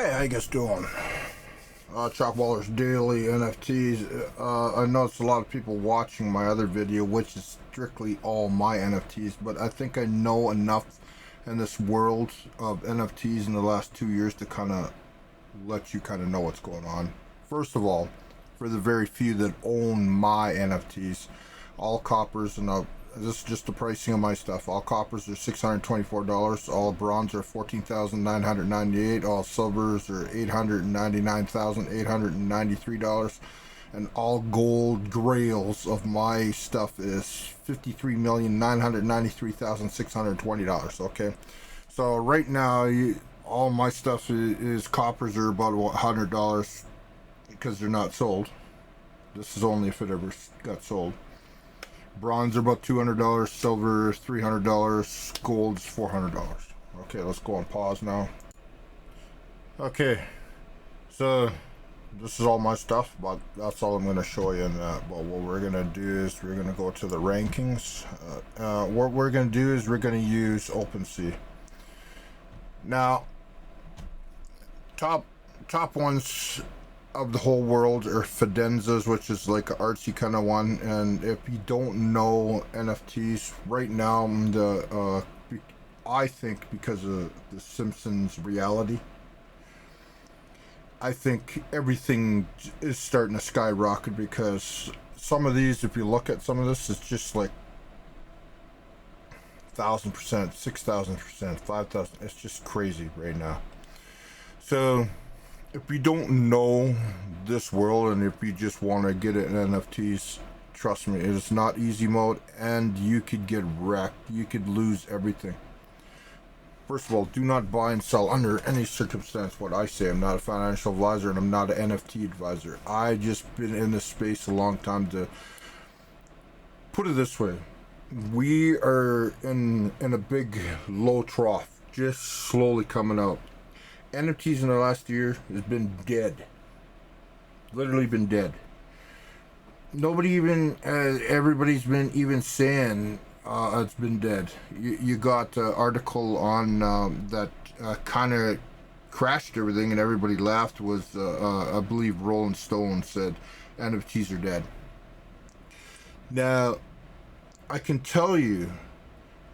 Hey, how you guys doing? Chuckballer'S daily NFTs. I noticed a lot of people watching my other video, which is strictly all my NFTs, but I think I know enough in this world of NFTs in the last 2 years to kind of let you kind of know what's going on. First of all, for the very few that own my NFTs, all coppers, and this is just the pricing of my stuff. All coppers are $624. All bronze are $14,998. All silvers are $899,893. And all gold grails of my stuff is $53,993,620. Okay, so right now, all my stuff is coppers are about $100 because they're not sold. This is only if it ever got sold. Bronze are about $200, silver $300, gold's $400. Okay, let's go on pause now. Okay, so this is all my stuff, but that's all I'm going to show you in that. But what we're going to do is we're going to go to the rankings. What we're going to do is we're going to use OpenSea. Now, top ones of the whole world are Fidenzas, which is like an artsy kind of one. And if you don't know NFTs right now, I think because of the Simpsons reality, I think everything is starting to skyrocket, because some of these, if you look at some of this, it's just like 1,000%, 6,000%, 5,000. It's just crazy right now. So if you don't know this world, and if you just want to get it in NFTs, trust me, it is not easy mode, and you could get wrecked. You could lose everything. First of all, do not buy and sell under any circumstance. What I say, I'm not a financial advisor, and I'm not an NFT advisor. I just been in this space a long time. To put it this way, we are in a big low trough, just slowly coming out. NFTs in the last year has been dead. Literally been dead. Nobody even, everybody's been even saying it's been dead. You got an article on that kind of crashed everything, and everybody laughed. Was I believe Rolling Stone said NFTs are dead. Now, I can tell you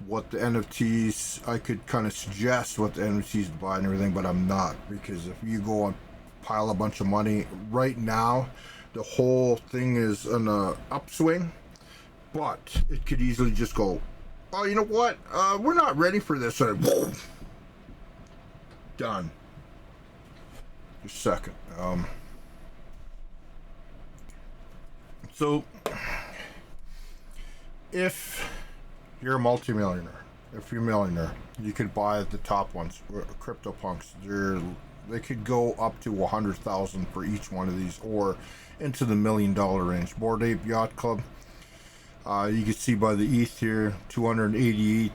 what the NFTs, I could kind of suggest what the NFTs to buy and everything, but I'm not, because if you go and pile a bunch of money right now, the whole thing is in a upswing, but it could easily just go, oh, you know what, we're not ready for this, and done. Just a second. So if you're a multimillionaire, if you're a millionaire, you could buy the top ones, CryptoPunks. They could go up to 100,000 for each one of these, or into the $1 million range. Bored Ape Yacht Club, you can see by the ETH here, 288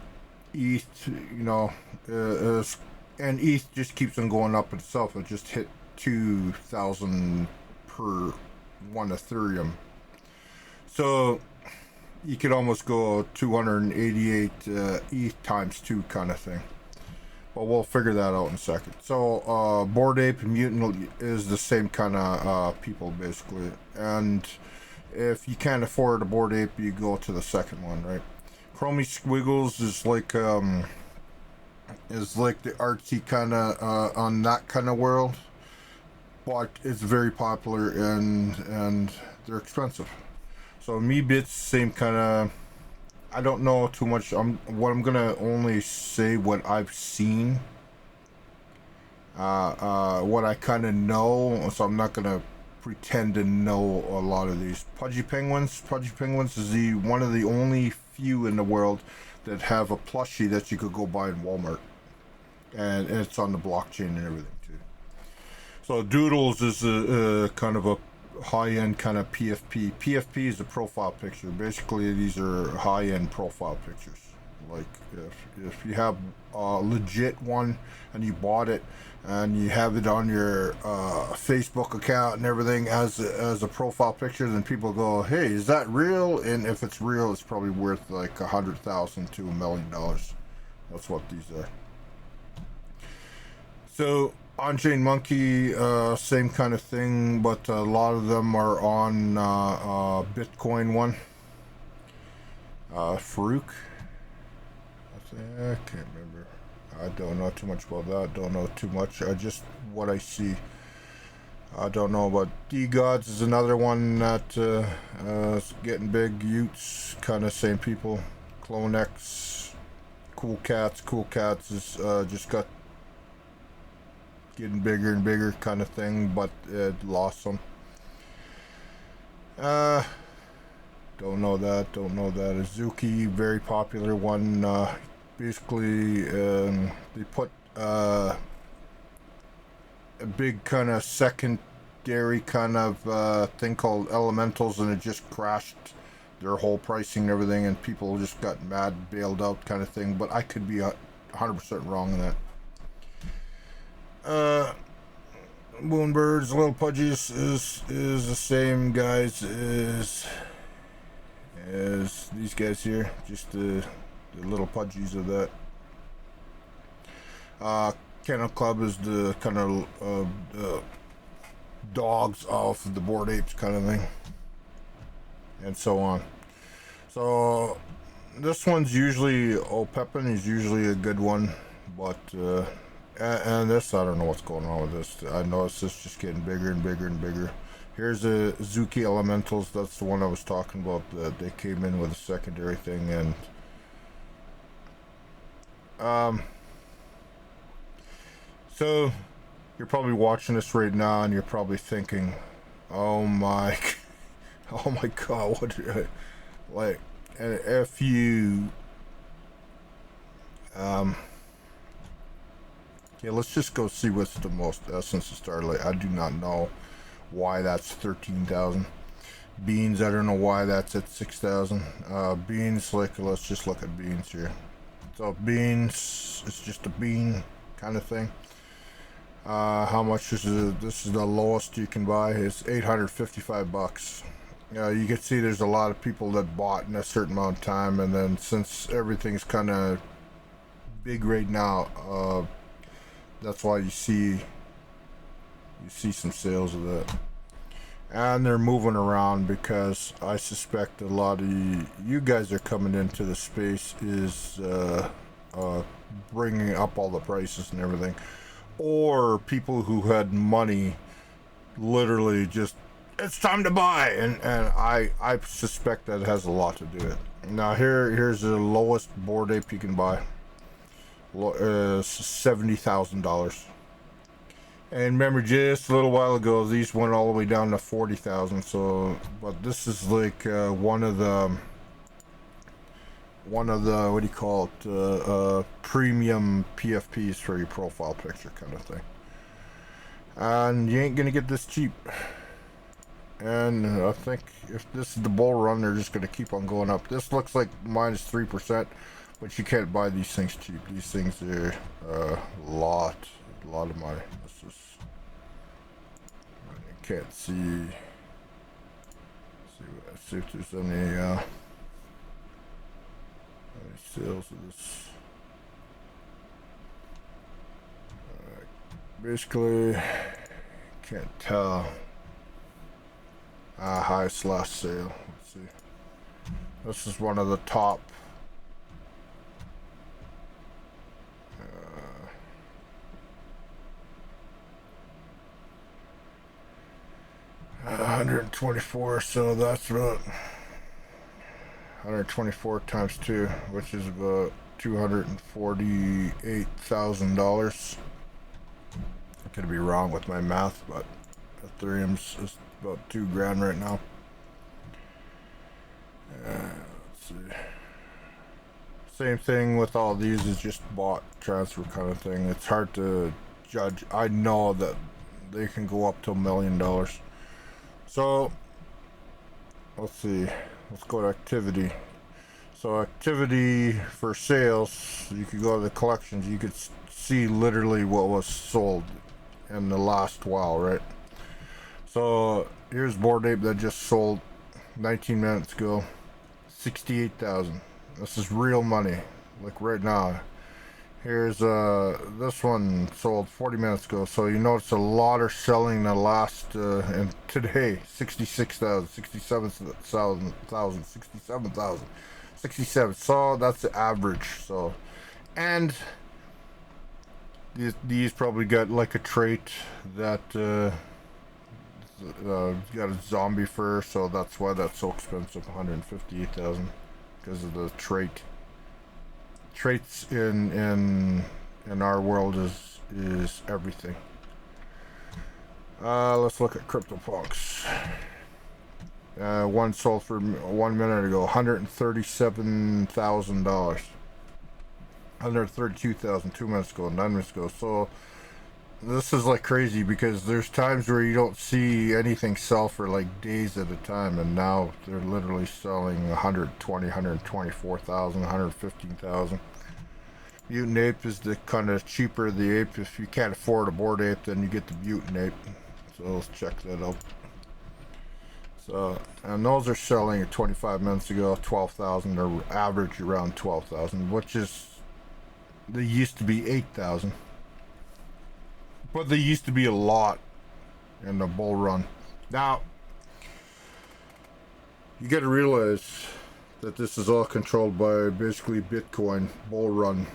ETH, you know, and ETH just keeps on going up itself. It just hit 2,000 per one Ethereum. So you could almost go 288 ETH times 2 kind of thing. But we'll figure that out in a second. So Bored Ape and Mutant is the same kind of people, basically. And if you can't afford a Bored Ape, you go to the second one, right? Chromie Squiggles is like the artsy kind of on that kind of world, but it's very popular, and they're expensive. So Meebits, same kind of. I don't know too much. I'm gonna only say what I've seen, what I kind of know. So I'm not gonna pretend to know a lot of these. Pudgy Penguins. Pudgy Penguins is one of the only few in the world that have a plushie that you could go buy in Walmart, and it's on the blockchain and everything too. So Doodles is a kind of a high-end kind of PFP. PFP is a profile picture. Basically, these are high-end profile pictures. Like if you have a legit one and you bought it and you have it on your Facebook account and everything as a profile picture, then people go, hey, is that real? And if it's real, it's probably worth like 100,000 to $1 million. That's what these are. So On-chain monkey, same kind of thing, but a lot of them are on Bitcoin one. Farouk, I can't remember. I don't know too much about that. Don't know too much. I just what I see. I don't know about D-Gods is another one that is getting big. Utes, kind of same people. Clone X, Cool Cats. Cool Cats is just got getting bigger and bigger kind of thing, but it lost some. Don't know that. Azuki, very popular one. Basically, they put a big kind of secondary kind of thing called elementals, and it just crashed their whole pricing and everything, and people just got mad, bailed out kind of thing. But I could be 100% wrong in that. Moonbirds, Little Pudgies is the same guys as these guys here, just the little pudgies of that. Kennel Club is the kind of dogs off the Bored Apes kind of thing, and so on. So this one's usually Pepin is usually a good one, but and this, I don't know what's going on with this. I know it's just getting bigger and bigger and bigger. Here's the Zuki Elementals. That's the one I was talking about. That they came in with a secondary thing, and so you're probably watching this right now, and you're probably thinking, "Oh my, oh my God, what?" Like, and if you yeah, let's just go see what's the most Essence of Starlight. I do not know why that's 13,000. Beans, I don't know why that's at 6,000. Beans, like, let's just look at beans here. So beans, it's just a bean kind of thing. How much is it? This is the lowest you can buy. It's 855 bucks. You can see there's a lot of people that bought in a certain amount of time, and then since everything's kind of big right now, that's why you see some sales of that. And they're moving around because I suspect a lot of you guys are coming into the space is bringing up all the prices and everything, or people who had money literally just, it's time to buy, and I suspect that has a lot to do with it. Now here's the lowest Bored Ape you can buy. $70,000. And remember, just a little while ago, these went all the way down to 40,000. So, but this is like one of the what do you call it? Premium PFPs for your profile picture kind of thing. And you ain't gonna get this cheap. And I think if this is the bull run, they're just gonna keep on going up. This looks like minus 3%. But you can't buy these things cheap. These things are a lot of money. This is, I can't see if there's any sales of this. Basically, can't tell. Highest last sale. Let's see. This is one of the top. $124, so that's about 124 times 2, which is about $248,000. I could be wrong with my math, but Ethereum's is about $2,000 right now. Let's see. Same thing with all these, is just bought transfer kind of thing. It's hard to judge. I know that they can go up to $1 million. So let's see, let's go to activity. So activity for sales, you could go to the collections, you could see literally what was sold in the last while, right? So here's Bored Ape that just sold 19 minutes ago, 68,000. This is real money, like right now. Here's this one sold 40 minutes ago, so you notice a lot are selling the last and today 66,000, 67,000, 67,000, 67. So that's the average. So, and these probably got like a trait that got a zombie fur, so that's why that's so expensive, 158,000, because of the trait. Traits in our world is everything. Let's look at CryptoPunks. One sold for 1 minute ago, $137,000. 132,000 2 minutes ago, 9 minutes ago. So this is like crazy because there's times where you don't see anything sell for like days at a time, and now they're literally selling 120, 124,000, 115,000. Mutant ape is the kind of cheaper the ape. If you can't afford a bored ape, then you get the mutant ape. So let's check that out. So, and those are selling 25 minutes ago, 12,000. They're average around 12,000, which is, they used to be 8,000. But they used to be a lot in the bull run. Now, you got to realize that this is all controlled by basically Bitcoin bull run.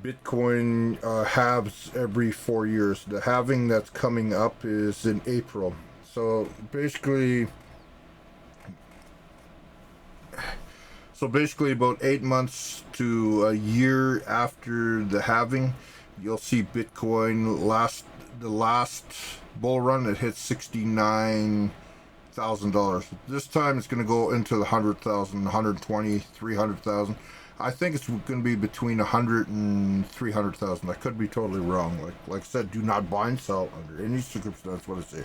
Bitcoin halves every 4 years. The halving that's coming up is in April. So basically about 8 months to a year after the halving, you'll see Bitcoin the last bull run, it hit $69,000. This time it's going to go into the 100,000, 120, 300,000. I think it's going to be between 100 and 300,000. I could be totally wrong. Like I said, do not buy and sell under any circumstance. That's what I say.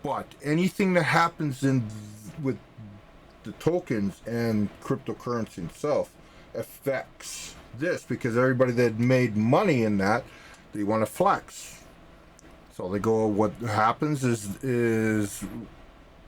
But anything that happens with the tokens and cryptocurrency itself affects this, because everybody that made money in that, they want to flex. So they go. What happens is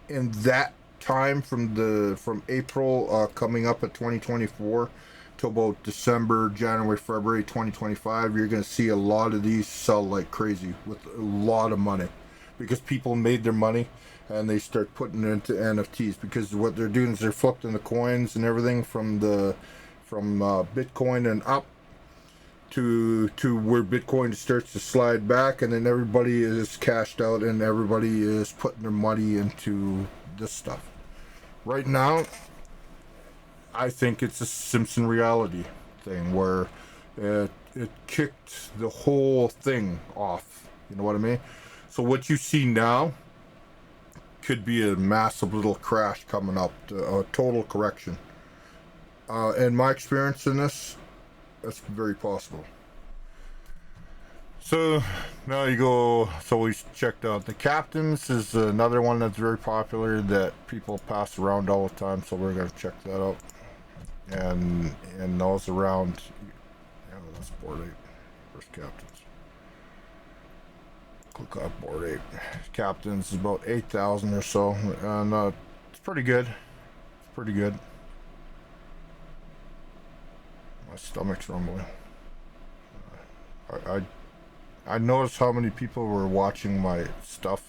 in that time from April coming up at 2024 to about December, January, February 2025, you're going to see a lot of these sell like crazy with a lot of money, because people made their money and they start putting it into NFTs, because what they're doing is they're flipping the coins and everything from Bitcoin and up to where Bitcoin starts to slide back, and then everybody is cashed out and everybody is putting their money into this stuff. Right now, I think it's a Simpson reality thing where it kicked the whole thing off. You know what I mean? So what you see now could be a massive little crash coming up, a total correction. In my experience in this, that's very possible. So now you go, so we checked out the captains is another one that's very popular that people pass around all the time, so we're going to check that out. And those around, yeah, that's board 8. Where's captains? Click on board 8. Captains is about 8,000 or so, and it's pretty good. It's pretty good. My stomach's rumbling. I noticed how many people were watching my stuff,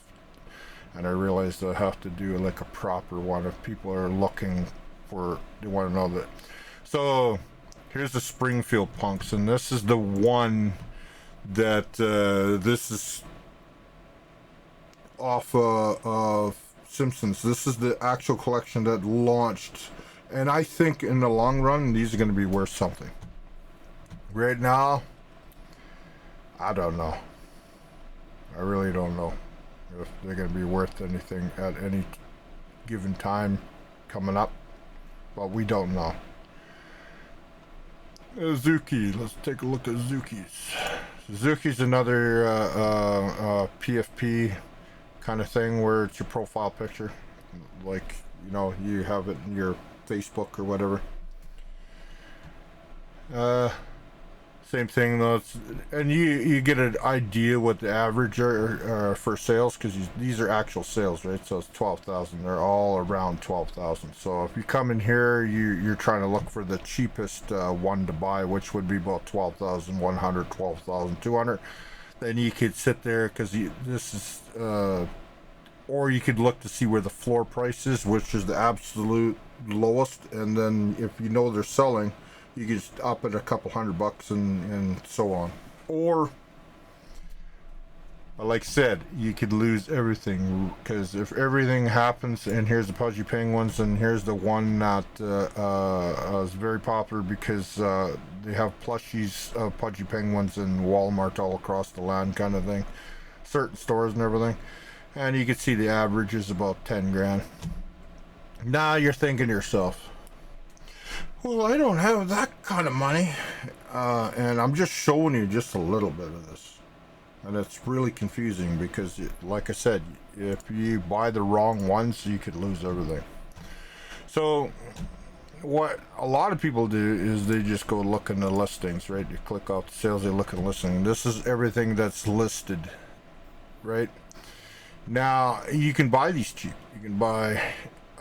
and I realized I have to do like a proper one if people are looking for, they want to know that. So here's the Springfield Punks, and this is the one that this is off of Simpsons. This is the actual collection that launched, and I think in the long run these are going to be worth something. Right now, I don't know. I really don't know if they're going to be worth anything at any given time coming up, but we don't know. Zuki, let's take a look at Zuki's. Zuki's another PFP kind of thing where it's your profile picture, like, you know, you have it in your Facebook or whatever. Same thing though, and you get an idea what the average are for sales, because these are actual sales, right? So it's 12,000. They're all around 12,000. So if you come in here, you're trying to look for the cheapest one to buy, which would be about 12,100, 12,200. Then you could sit there, because this is, or you could look to see where the floor price is, which is the absolute lowest, and then if you know they're selling, you can just up it a couple $100 and so on. Or, like I said, you could lose everything, because if everything happens, and here's the Pudgy Penguins, and here's the one that is very popular because they have plushies of Pudgy Penguins in Walmart all across the land, kind of thing, certain stores and everything, and you can see the average is about 10 grand. Now you're thinking to yourself, well, I don't have that kind of money, and I'm just showing you just a little bit of this, and it's really confusing because, like I said, if you buy the wrong ones, you could lose everything. So what a lot of people do is they just go look in the listings, right? You click off the sales, they look at the listing. This is everything that's listed, right? Now you can buy these cheap. You can buy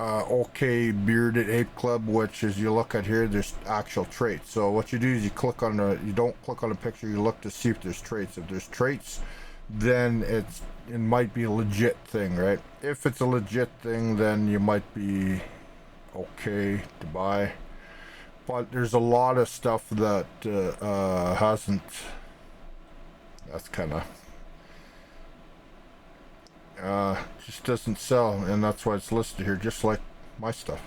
OK Bearded Ape Club, which is, you look at here, there's actual traits. So what you do is you don't click on a picture, you look to see if there's traits. If there's traits, then it might be a legit thing, right? If it's a legit thing, then you might be okay to buy. But there's a lot of stuff that hasn't. That's kind of just doesn't sell, and that's why it's listed here, just like my stuff.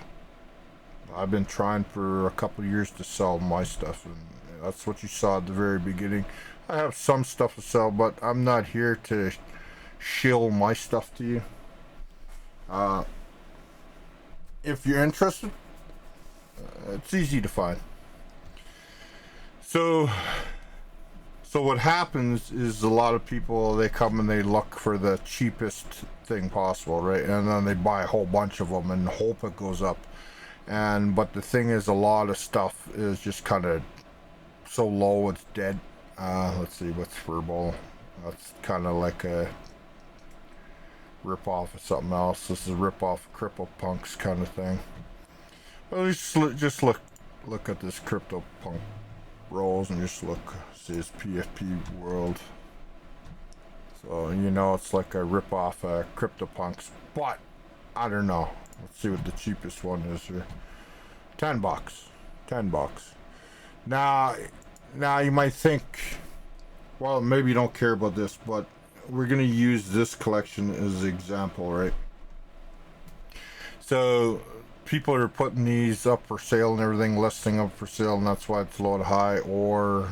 I've been trying for a couple years to sell my stuff, and that's what you saw at the very beginning. I have some stuff to sell, but I'm not here to shill my stuff to you. If you're interested, it's easy to find. So what happens is, a lot of people, they come and they look for the cheapest thing possible, right? And then they buy a whole bunch of them and hope it goes up. But the thing is, a lot of stuff is just kind of so low it's dead. Let's see, what's Furball? That's kind of like a rip off of something else. This is a rip off of CryptoPunks kind of thing. Well, just look at this CryptoPunk rolls and just look. See his PFP world. So it's like a rip off of CryptoPunks, but I don't know. Let's see what the cheapest one is here. $10. $10. Now you might think, well, maybe you don't care about this, but we're gonna use this collection as an example, right? So people are putting these up for sale and everything, listing up for sale, and that's why it's low high. Or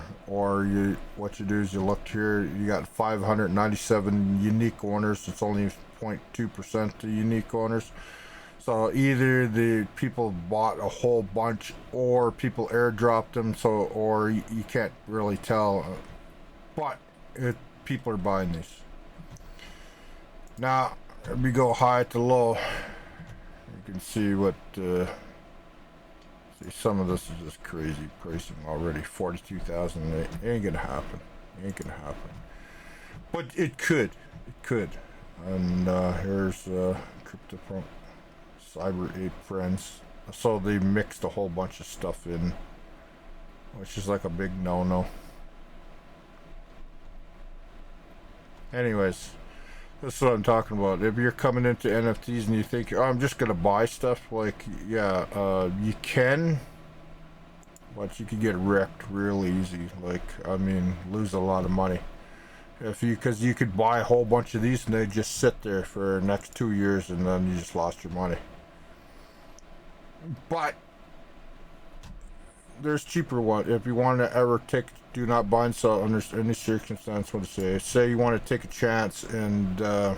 what you do is you look here, you got 597 unique owners. It's only 0.2% the unique owners. So either the people bought a whole bunch, or people airdropped them. Or you can't really tell, but people are buying these. Now if we go high to low, you can see what. See, some of this is just crazy pricing already. 42,000. It ain't gonna happen. It ain't gonna happen. But it could. It could. And here's CryptoPunk Cyber Ape Friends. So they mixed a whole bunch of stuff in, which is like a big no-no. Anyways, this is what I'm talking about. If you're coming into NFTs and you think, oh, I'm just gonna buy stuff, like, yeah, you can, but you can get wrecked real easy. Like, I mean, lose a lot of money. Because you could buy a whole bunch of these and they just sit there for the next 2 years, and then you just lost your money. But there's cheaper ones. If you want to ever do not buy and sell under any circumstance. What to say you want to take a chance and go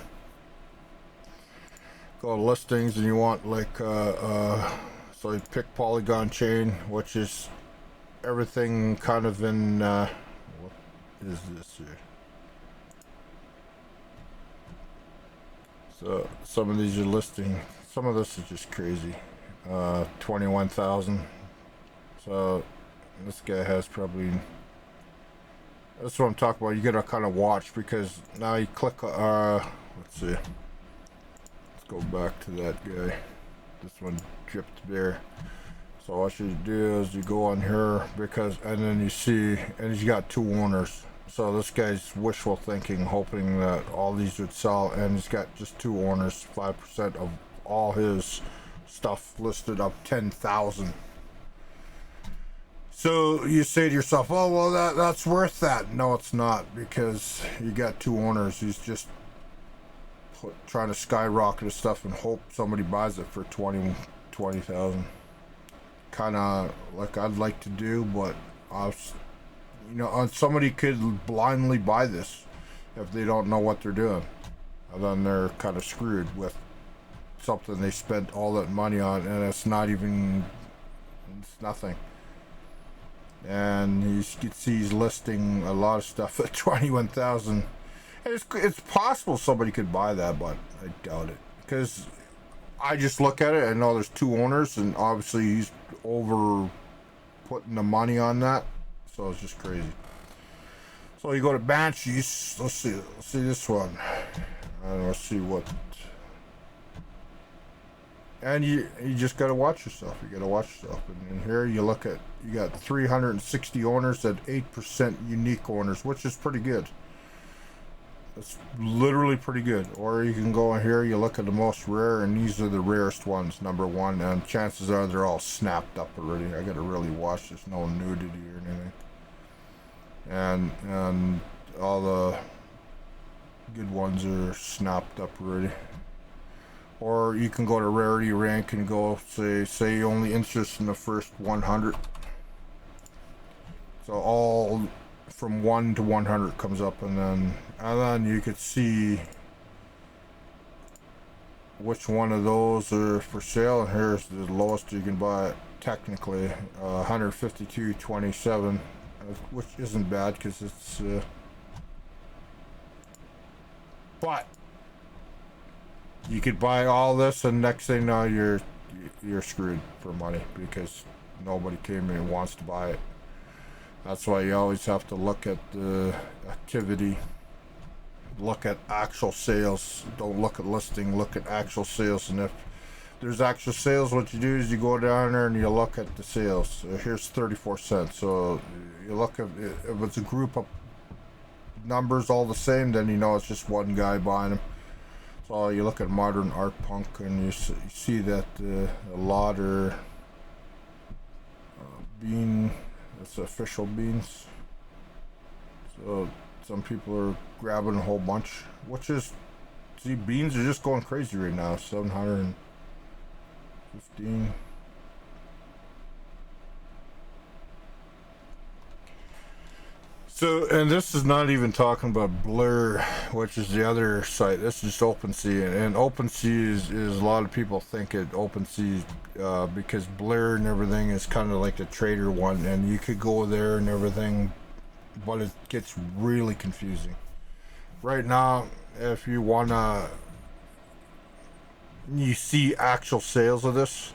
to listings, and you want like so you pick Polygon chain, which is everything kind of in what is this here? So some of these are listing. Some of this is just crazy. 21,000. So this guy has probably That's what I'm talking about. You gotta kind of watch, because now you click. Let's see. Let's go back to that guy. This one dripped there. So what you do is you go on here, because, and then you see, and he's got 2 owners. So this guy's wishful thinking, hoping that all these would sell, and he's got just 2 owners. 5% of all his stuff listed up 10,000. So you say to yourself, oh well, that's worth that. No, it's not, because you got 2 owners. He's just trying to skyrocket his stuff and hope somebody buys it for 20,000. Kind of like I'd like to do, but somebody could blindly buy this if they don't know what they're doing, and then they're kind of screwed with something they spent all that money on, and it's nothing. And you can see he's listing a lot of stuff at 21,000. It's possible somebody could buy that, but I doubt it, because I just look at it and know there's 2 owners, and obviously he's over putting the money on that, so it's just crazy. So you go to Banshees. Let's see this one. Let's see what. And you just gotta watch yourself. You gotta watch yourself. And here you got 360 owners at 8% unique owners, which is pretty good. That's literally pretty good. Or you can go in here, you look at the most rare, and these are the rarest ones, number 1, and chances are they're all snapped up already. I gotta really watch this, no nudity or anything. And all the good ones are snapped up already. Or you can go to rarity rank and go say you're only interested in the first 100. So all from 1 to 100 comes up, and then you could see which one of those are for sale. And here's the lowest you can buy it, technically, 152.27, which isn't bad, because it's but you could buy all this, and next thing now you're screwed for money, because nobody came in and wants to buy it. That's why you always have to look at the activity, look at actual sales. Don't look at listing, look at actual sales. And if there's actual sales, what you do is you go down there and you look at the sales. Here's 34 cents. So you look at, if it's a group of numbers all the same, then you know it's just one guy buying them. So you look at modern art punk, and you see that a lot are bean. It's official beans. So some people are grabbing a whole bunch, which is, see, beans are just going crazy right now. 715. So, and this is not even talking about Blur, which is the other site. This is just OpenSea, and OpenSea is a lot of people think it OpenSea because Blur and everything is kind of like the trader one, and you could go there and everything, but it gets really confusing. Right now, if you wanna, you see actual sales of this.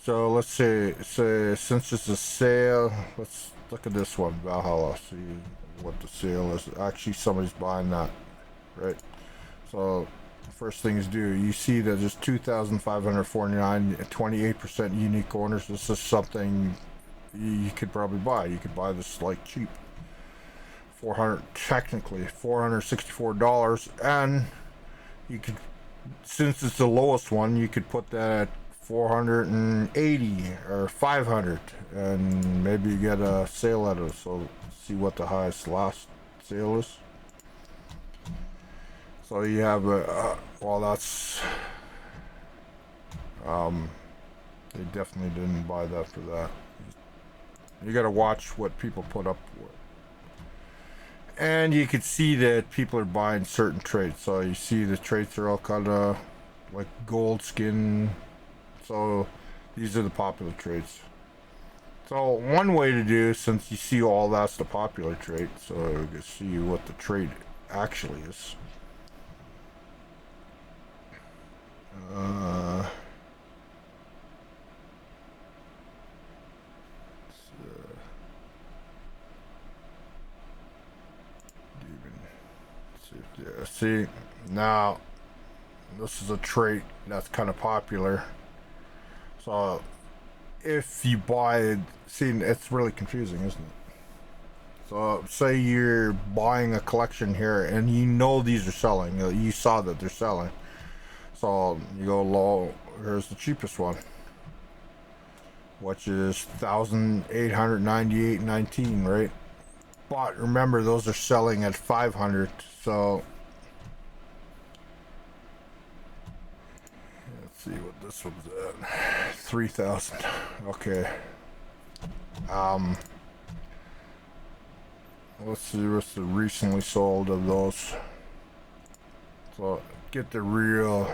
So let's say since it's a sale, let's look at this one, Valhalla, see what the sale is. Actually, somebody's buying that, right? So first things do, you see that there's 2,549, 28% unique owners. This is something you could probably buy. You could buy this like cheap, $464, and you could, since it's the lowest one, you could put that at 480 or 500, and maybe you get a sale out of it. So see what the highest last sale is. So you have well, that's they definitely didn't buy that for that. You got to watch what people put up with. And you can see that people are buying certain traits. So you see the traits are all kind of like gold skin. So these are the popular traits. So one way to do, since you see all that's the popular trait, so you can see what the trait actually is. See, now this is a trait that's kind of popular. So if you buy, see, it's really confusing, isn't it? So say you're buying a collection here and you know these are selling. You saw that they're selling. So you go low, here's the cheapest one, which is 1,898.19, right? But remember, those are selling at 500. So let's see what this one's at. 3,000. Okay. Let's see what's the recently sold of those. So get the real.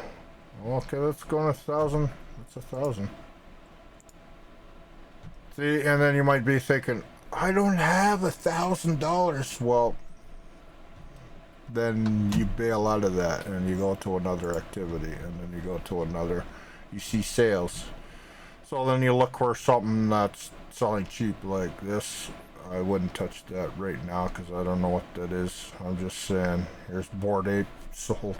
Okay, let's go on 1,000. That's 1,000. See, and then you might be thinking, I don't have $1,000. Well, then you bail out of that and you go to another activity, and then you go to another. You see sales. So then you look for something that's selling cheap like this. I wouldn't touch that right now because I don't know what that is. I'm just saying, here's Bored Ape sold.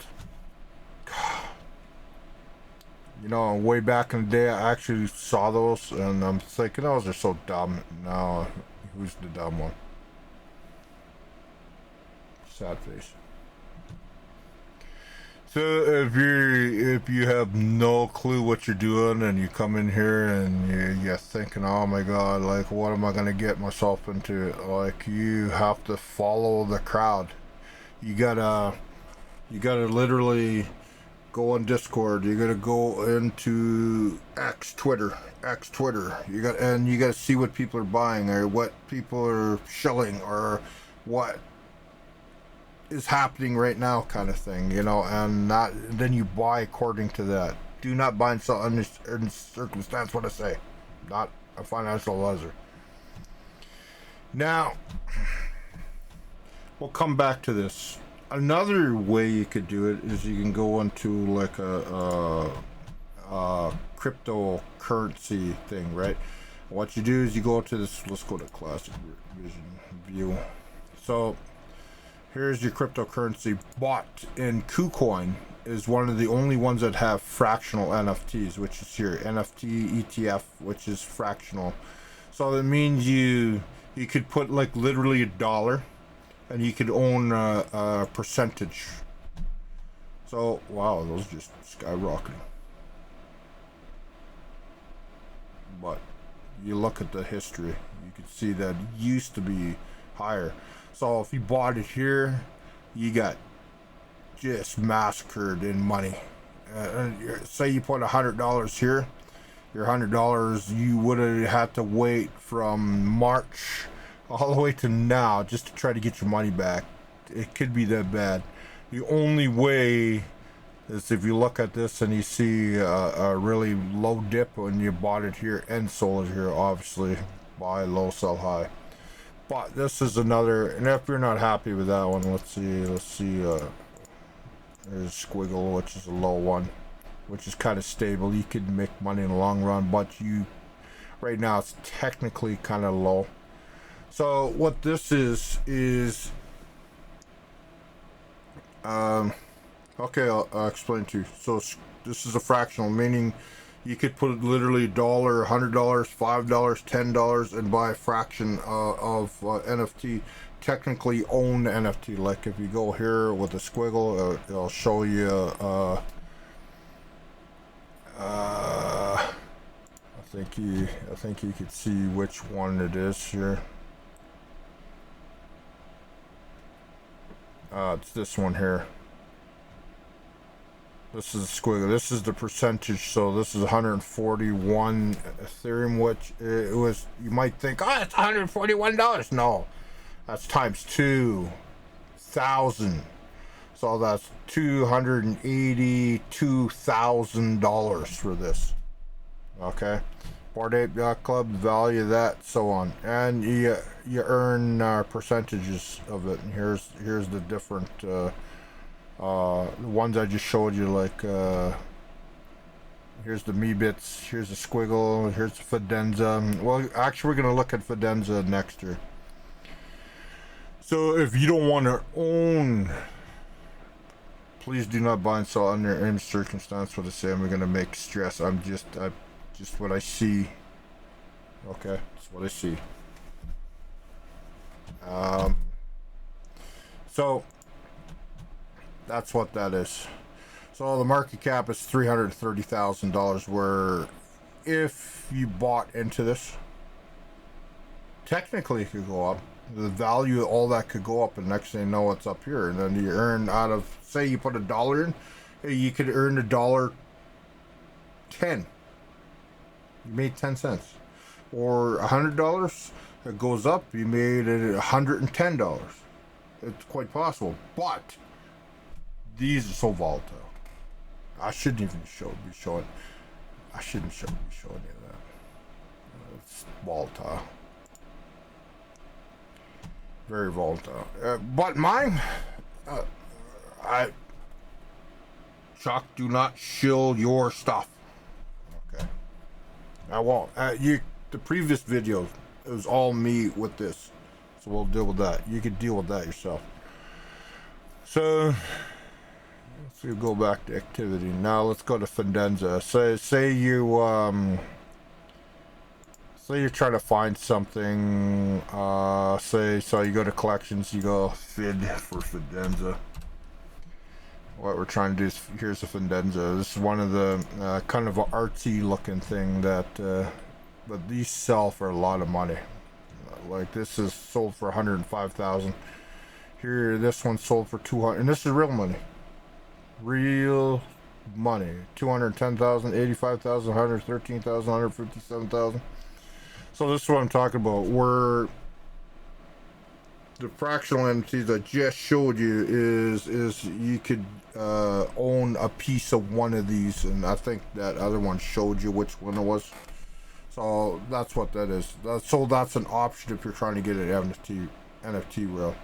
You know, way back in the day, I actually saw those, and I'm thinking, those are so dumb. Now, who's the dumb one? Sad face. So if you have no clue what you're doing and you come in here and you're thinking, oh my god, like what am I gonna get myself into? Like, you have to follow the crowd. You gotta literally go on Discord. You gotta go into Twitter. You gotta see what people are buying or what people are selling or what is happening right now, kind of thing, you know, and then you buy according to that. Do not buy and sell under circumstance, what I say. Not a financial advisor. Now, we'll come back to this. Another way you could do it is you can go into like a cryptocurrency thing, right? What you do is you go to this, let's go to classic vision view. So here's your cryptocurrency. Bought in KuCoin is one of the only ones that have fractional NFTs, which is here, NFT ETF, which is fractional. So that means you could put like literally $1 and you could own a percentage. So wow, those just skyrocketing. But you look at the history, you can see that it used to be higher. So if you bought it here, you got just massacred in money. Say you put $100 here, your $100 you would have had to wait from March all the way to now just to try to get your money back. It could be that bad. The only way is if you look at this and you see a really low dip when you bought it here and sold it here. Obviously, buy low, sell high. But this is another, and if you're not happy with that one, let's see, there's Squiggle, which is a low one, which is kind of stable. You could make money in the long run, but right now it's technically kind of low. So what this is, okay, I'll explain to you. So this is a fractional, meaning you could put literally $1, $100, $5, $10 and buy a fraction of NFT, technically owned NFT. Like if you go here with a squiggle, it'll show you. I think you could see which one it is here. It's this one here. This is a squiggle. This is the percentage. So this is 141 Ethereum, which it was. You might think, oh, it's $141. No, that's times 2,000. So that's $282,000 for this. Okay, Bored Ape Yacht Club, value that, so on, and you earn percentages of it. And here's the different. The ones I just showed you, like here's the Meebits, here's the Squiggle, here's the Fidenza. Well, actually we're gonna look at Fidenza next year. So if you don't want to own Please do not buy and sell under any circumstance what I say. I'm gonna make stress. I'm just what I see. Okay, that's what I see. So that's what that is. So the market cap is $330,000. Where if you bought into this, technically it could go up. The value of all that could go up, and next thing you know, it's up here. And then you earn out of, say you put $1 in, you could earn $1.10. You made 10 cents. Or $100, it goes up, you made it $110. It's quite possible, but these are so volatile. I shouldn't even be showing. I shouldn't be showing you that. It's volatile. Very volatile. But mine, Chuck, do not shill your stuff. Okay. I won't. The previous videos, it was all me with this. So we'll deal with that. You can deal with that yourself. So, let's go back to activity. Now let's go to Fidenza. Say you're trying to find something, so you go to collections, you go Fid for Fidenza. What we're trying to do is, here's a Fidenza. This is one of the kind of artsy looking thing that, but these sell for a lot of money. Like this is sold for 105,000. Here, this one sold for 200, and this is real money. Real money. 210,000, 85,000, 113,000, 157,000. So this is what I'm talking about. Where the fractional entities I just showed you is you could own a piece of one of these, and I think that other one showed you which one it was. So that's what that is. So that's an option if you're trying to get an NFT rail.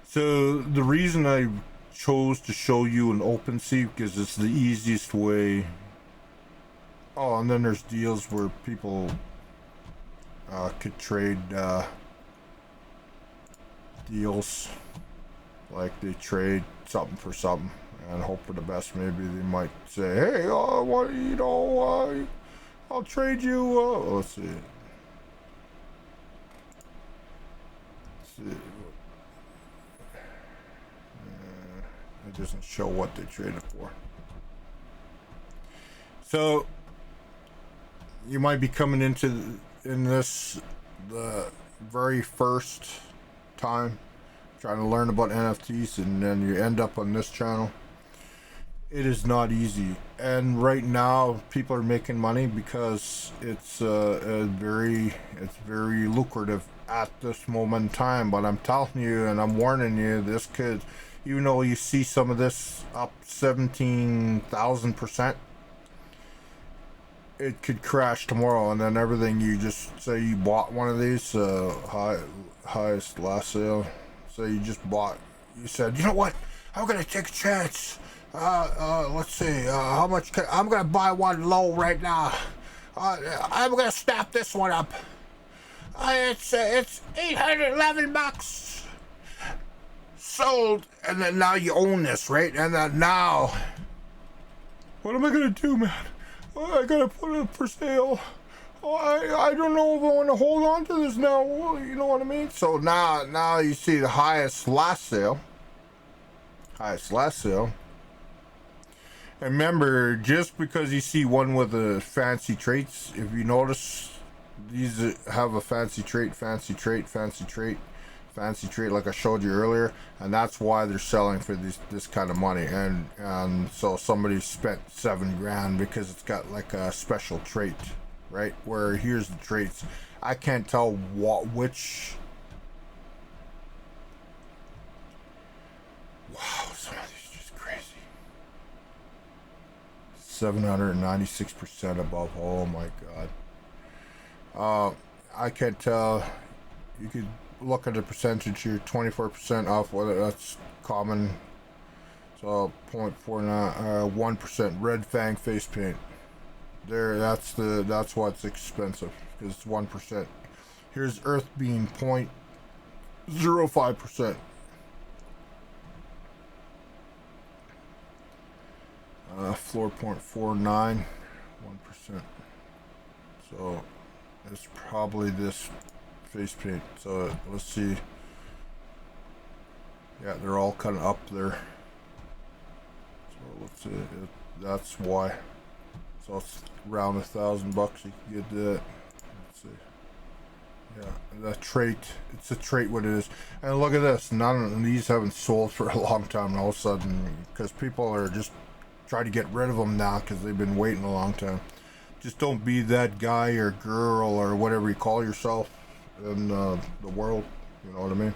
So the reason I chose to show you an OpenSea because it's the easiest way. Oh, and then there's deals where people could trade deals, like they trade something for something and hope for the best. Maybe they might say, hey, I'll trade you, let's see. It doesn't show what they traded for. So you might be coming in this the very first time trying to learn about NFTs, and then you end up on this channel. It is not easy, and right now people are making money because it's very lucrative at this moment in time. But I'm telling you, and I'm warning you, this could, even though you see some of this up 17,000%, it could crash tomorrow, and then everything you just say you bought one of these highest last sale. So you just bought. You said, you know what? I'm gonna take a chance. Let's see. How much? I'm gonna buy one low right now. I'm gonna snap this one up. It's $811 sold, and then now you own this, right? And then now, what am I gonna do, man? I gotta put it for sale. I don't know if I want to hold on to this now. You know what I mean? So now you see the highest last sale. And remember, just because you see one with the fancy traits, if you notice, these have a fancy trait, like I showed you earlier, and that's why they're selling for this kind of money. And so somebody spent $7,000 because it's got like a special trait, right? Where here's the traits. I can't tell which. Wow, some of these are just crazy. 796% above. Oh my god. I can't tell. You could look at the percentage here. 24% off. Whether that's common. So 0.49, 1%. Red Fang face paint. There. That's why it's expensive, because it's 1%. Here's Earth Beam 0.05%. Floor point 49, 1%. So it's probably this face paint. So let's see. Yeah, they're all kind of up there. So let's see. That's why. So it's around $1,000 you can get that. Let's see. Yeah, the trait. It's a trait what it is. And look at this. None of these haven't sold for a long time. And all of a sudden, because people are just trying to get rid of them now because they've been waiting a long time. Just don't be that guy or girl or whatever you call yourself in the world. You know what I mean?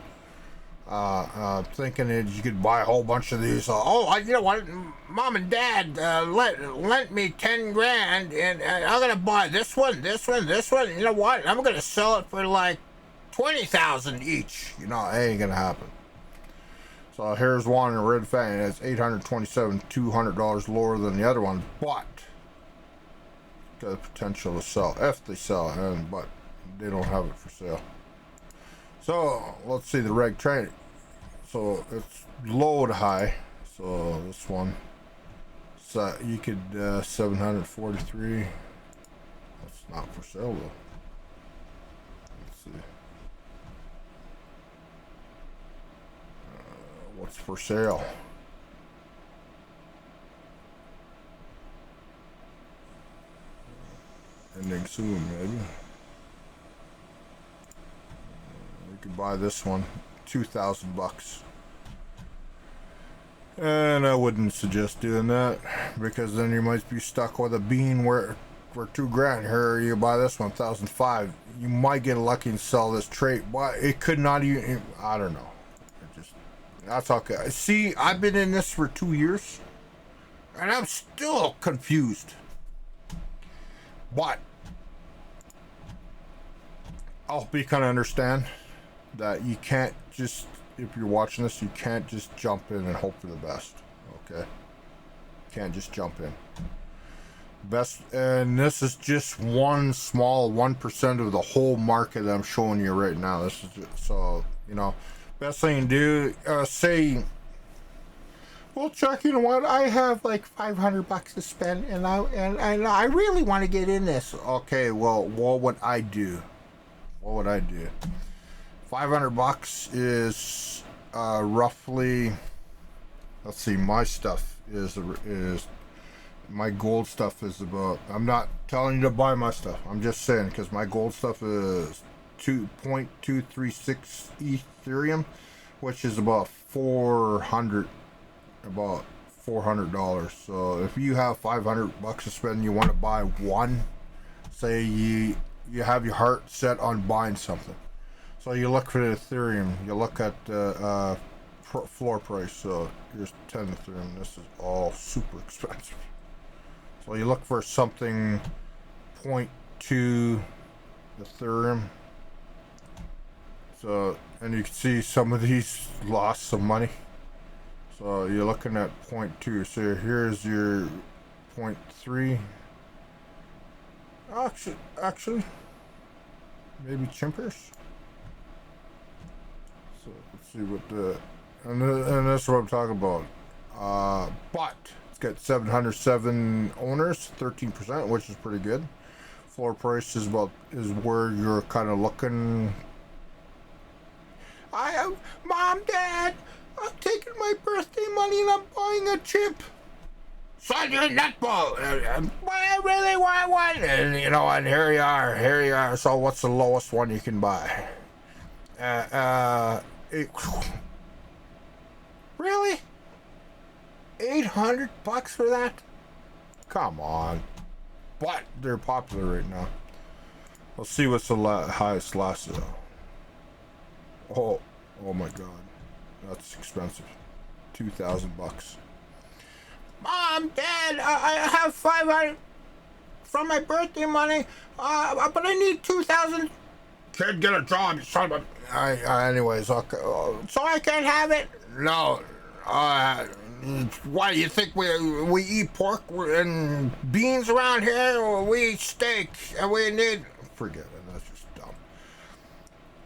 Thinking that you could buy a whole bunch of these. You know what? Mom and Dad lent me 10 grand, and I'm gonna buy this one, this one, this one. You know what? I'm gonna sell it for like 20,000 each. You know, it ain't gonna happen. So here's one in red fan. It's $827, $200 lower than the other one, but got the potential to sell if they sell it, but they don't have it for sale. So let's see the reg trade. So it's low to high. So this one, so you could 743. That's not for sale though. Let's see. What's for sale? Ending soon, maybe. You could buy this one, $2,000. And I wouldn't suggest doing that because then you might be stuck with a bean where for $2,000. Here you buy this one, $1,500. You might get lucky and sell this trait, but it could not even. I don't know. That's okay. See, I've been in this for 2 years, and I'm still confused. But I'll be kind of understand that you can't just, if you're watching this, you can't just jump in and hope for the best. Okay? Can't just jump in. Best, and this is just one small 1% of the whole market that I'm showing you right now. This is just, so, you know, best thing to do, say, well, Chuck, you know what? I have like $500 to spend, and I really want to get in this. Okay, well, what would I do? What would I do? $500 is roughly. Let's see. My stuff is my gold stuff is about. I'm not telling you to buy my stuff. I'm just saying because my gold stuff is 2.236 Ethereum, which is about $400. So if you have $500 to spend, and you want to buy one. Say you have your heart set on buying something. So you look for the Ethereum. You look at floor price. So here's 10 Ethereum. This is all super expensive. So you look for something 0.2 Ethereum. So, and you can see some of these lost some money. So you're looking at 0.2. So here's your 0.3. Actually, maybe chimpers. So let's see what the and that's what I'm talking about. But it's got 707 owners, 13%, which is pretty good. Floor price is where you're kind of looking. Mom, Dad, I'm taking my birthday money and I'm buying a chip. Son, you're nutball. I really want one. And you know, and here you are. So what's the lowest one you can buy? Really? $800 for that? Come on. But they're popular right now. Let's see what's the highest last though. Oh my God, that's expensive. $2,000. Mom, Dad, I have $500 from my birthday money, but I need $2,000. Kid, get a job, you son of a. Anyways, okay. So I can't have it? No. Why do you think we eat pork and beans around here? Or we eat steak and we need. Forget it. That's just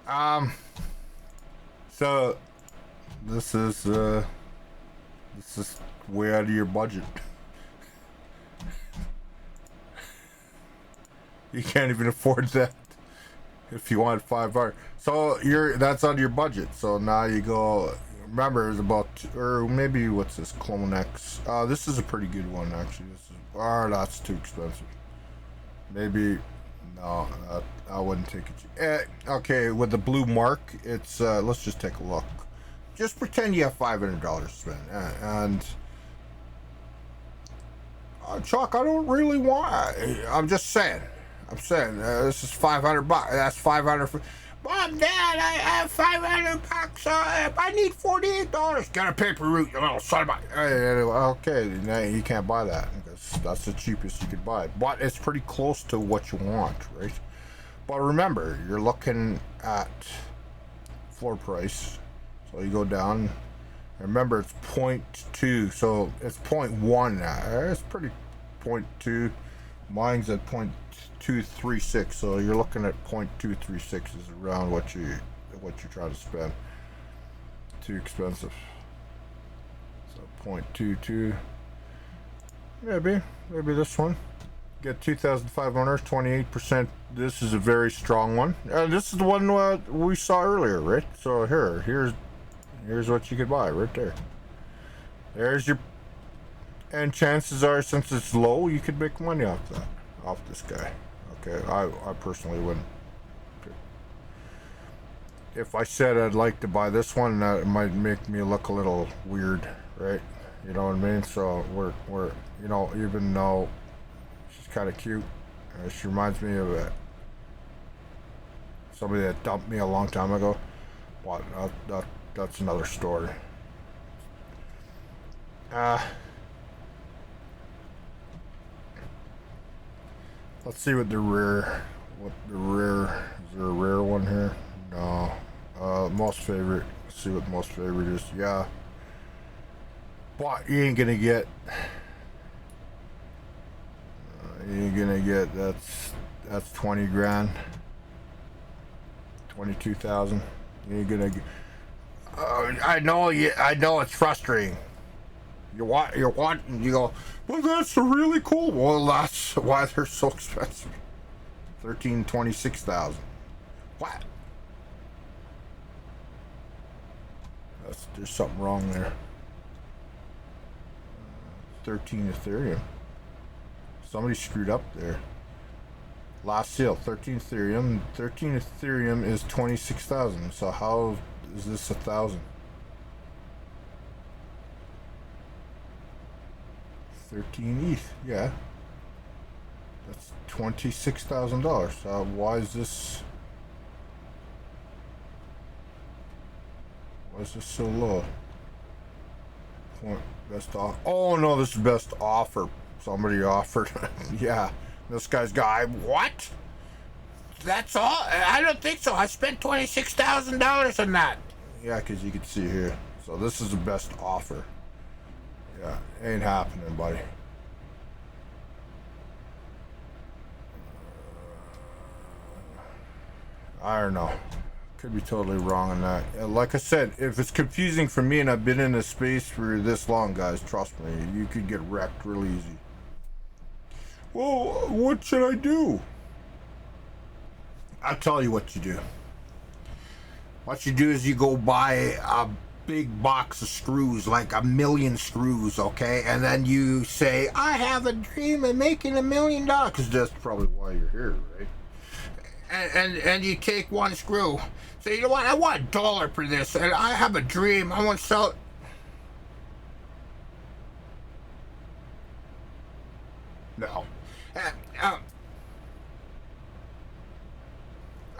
dumb. So this is way out of your budget. You can't even afford that if you want 500. So that's on your budget. So now you go. Remember, it's about, or maybe what's this, Clone X? This is a pretty good one actually. That's too expensive. Maybe no, I wouldn't take it. Okay, with the blue mark, it's let's just take a look. Just pretend you have $500 to spend, and Chuck, I don't really want. I'm just saying. This is $500. That's 500 for. Mom, Dad, I have $500. If I need $48, get a paper route, you little son of a. Okay, now you can't buy that because that's the cheapest you could buy. But it's pretty close to what you want, right? But remember, you're looking at floor price. So you go down. Remember, it's 0.2, so it's 0.1 now. It's pretty 0.2. Mine's at 0.236, so you're looking at 0.236 is around what you're trying to spend. Too expensive. So 0.22. Maybe this one. Get 2,500, 28%. This is a very strong one. This is the one we saw earlier, right? So here's what you could buy right there. There's your, and chances are, since it's low, you could make money off this guy. Okay, I personally wouldn't. If I said I'd like to buy this one, that might make me look a little weird, right? You know what I mean? So we're even though she's kind of cute, she reminds me of somebody that dumped me a long time ago. But that's another story. Let's see what the rare. Is there a rare one here? No. Most favorite. Let's see what most favorite is. Yeah. But you ain't gonna get. That's 20 grand. 22,000. You ain't gonna get. I know it's frustrating. You go, well, that's really cool. Well, that's why they're so expensive. 26,000. What? There's something wrong there. 13 Ethereum. Somebody screwed up there. Last sale, 13 Ethereum. 13 Ethereum is 26,000. So how is this 1,000? 13 ETH, yeah. That's $26,000. Why is this so low? Best offer. Oh no, this is best offer. Somebody offered. Yeah, this guy's guy. What? That's all? I don't think so. I spent $26,000 on that. Yeah, because you can see here. So this is the best offer. Yeah, ain't happening, buddy. I don't know. Could be totally wrong on that. Like I said, if it's confusing for me and I've been in this space for this long, guys, trust me, you could get wrecked real easy. Well, what should I do? I'll tell you what you do. What you do is you go buy a big box of screws, like 1,000,000 screws, okay? And then you say, I have a dream of making $1 million, because that's probably why you're here, right? And you take one screw. Say, you know what, I want $1 for this, and I have a dream, I want to sell it. No.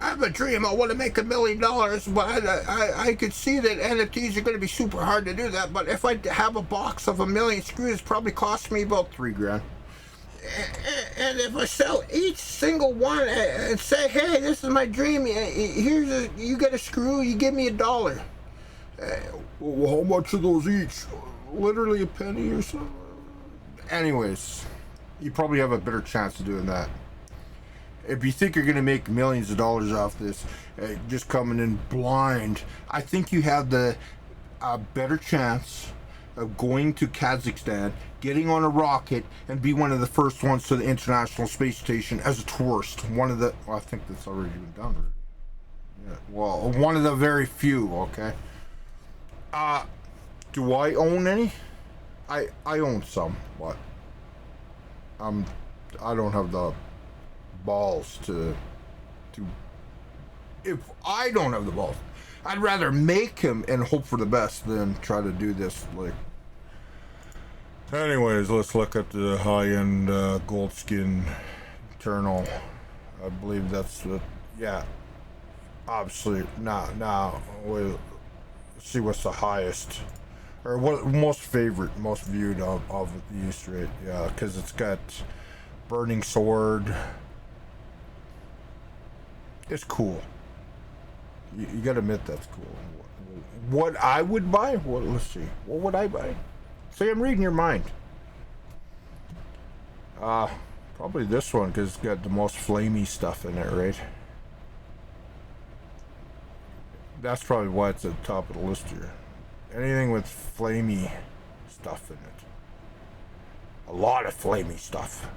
I have a dream. I want to make $1 million, but I could see that NFTs are going to be super hard to do that. But if I have a box of 1,000,000 screws, it probably costs me about $3 grand. And if I sell each single one and say, hey, this is my dream. You get a screw. You give me $1. Well, how much are those each? Literally a penny or so. Anyways, you probably have a better chance of doing that. If you think you're going to make millions of dollars off this, just coming in blind, I think you have the better chance of going to Kazakhstan, getting on a rocket, and be one of the first ones to the International Space Station as a tourist. One of the, well, I think that's already been done already. Yeah, well, one of the very few, okay? Do I own any? I own some, but I don't have the balls to if I don't have the balls, I'd rather make him and hope for the best than try to do this. Like, anyways, let's look at the high-end gold skin Eternal. I believe that's the, yeah. Obviously, now we'll see what's the highest or what most favorite, most viewed of these, right? Yeah, because it's got Burning Sword. It's cool. You gotta admit that's cool. What I would buy? Well, let's see. What would I buy? See, I'm reading your mind. Probably this one because it's got the most flamey stuff in it, right? That's probably why it's at the top of the list here. Anything with flamey stuff in it. A lot of flamey stuff.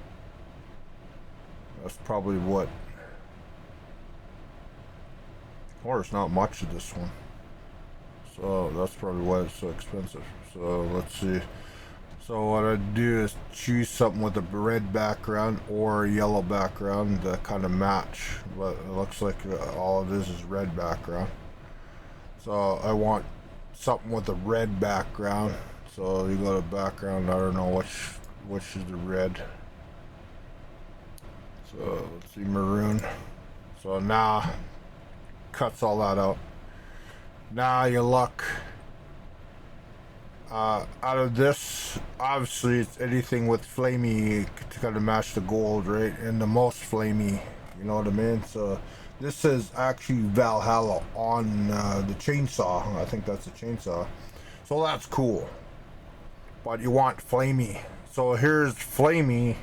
That's probably what. Or it's not much of this one. So that's probably why it's so expensive. So let's see. So what I do is choose something with a red background or a yellow background to kind of match. But it looks like all of this is red background. So I want something with a red background. So you go to background, I don't know which is the red. So let's see, maroon. So now cuts all that out. Now you look out of this, obviously it's anything with flamey to kind of match the gold, right? And the most flamey, you know what I mean? So this is actually Valhalla on the chainsaw. I think that's a chainsaw. So that's cool. But you want flamey. So here's flamey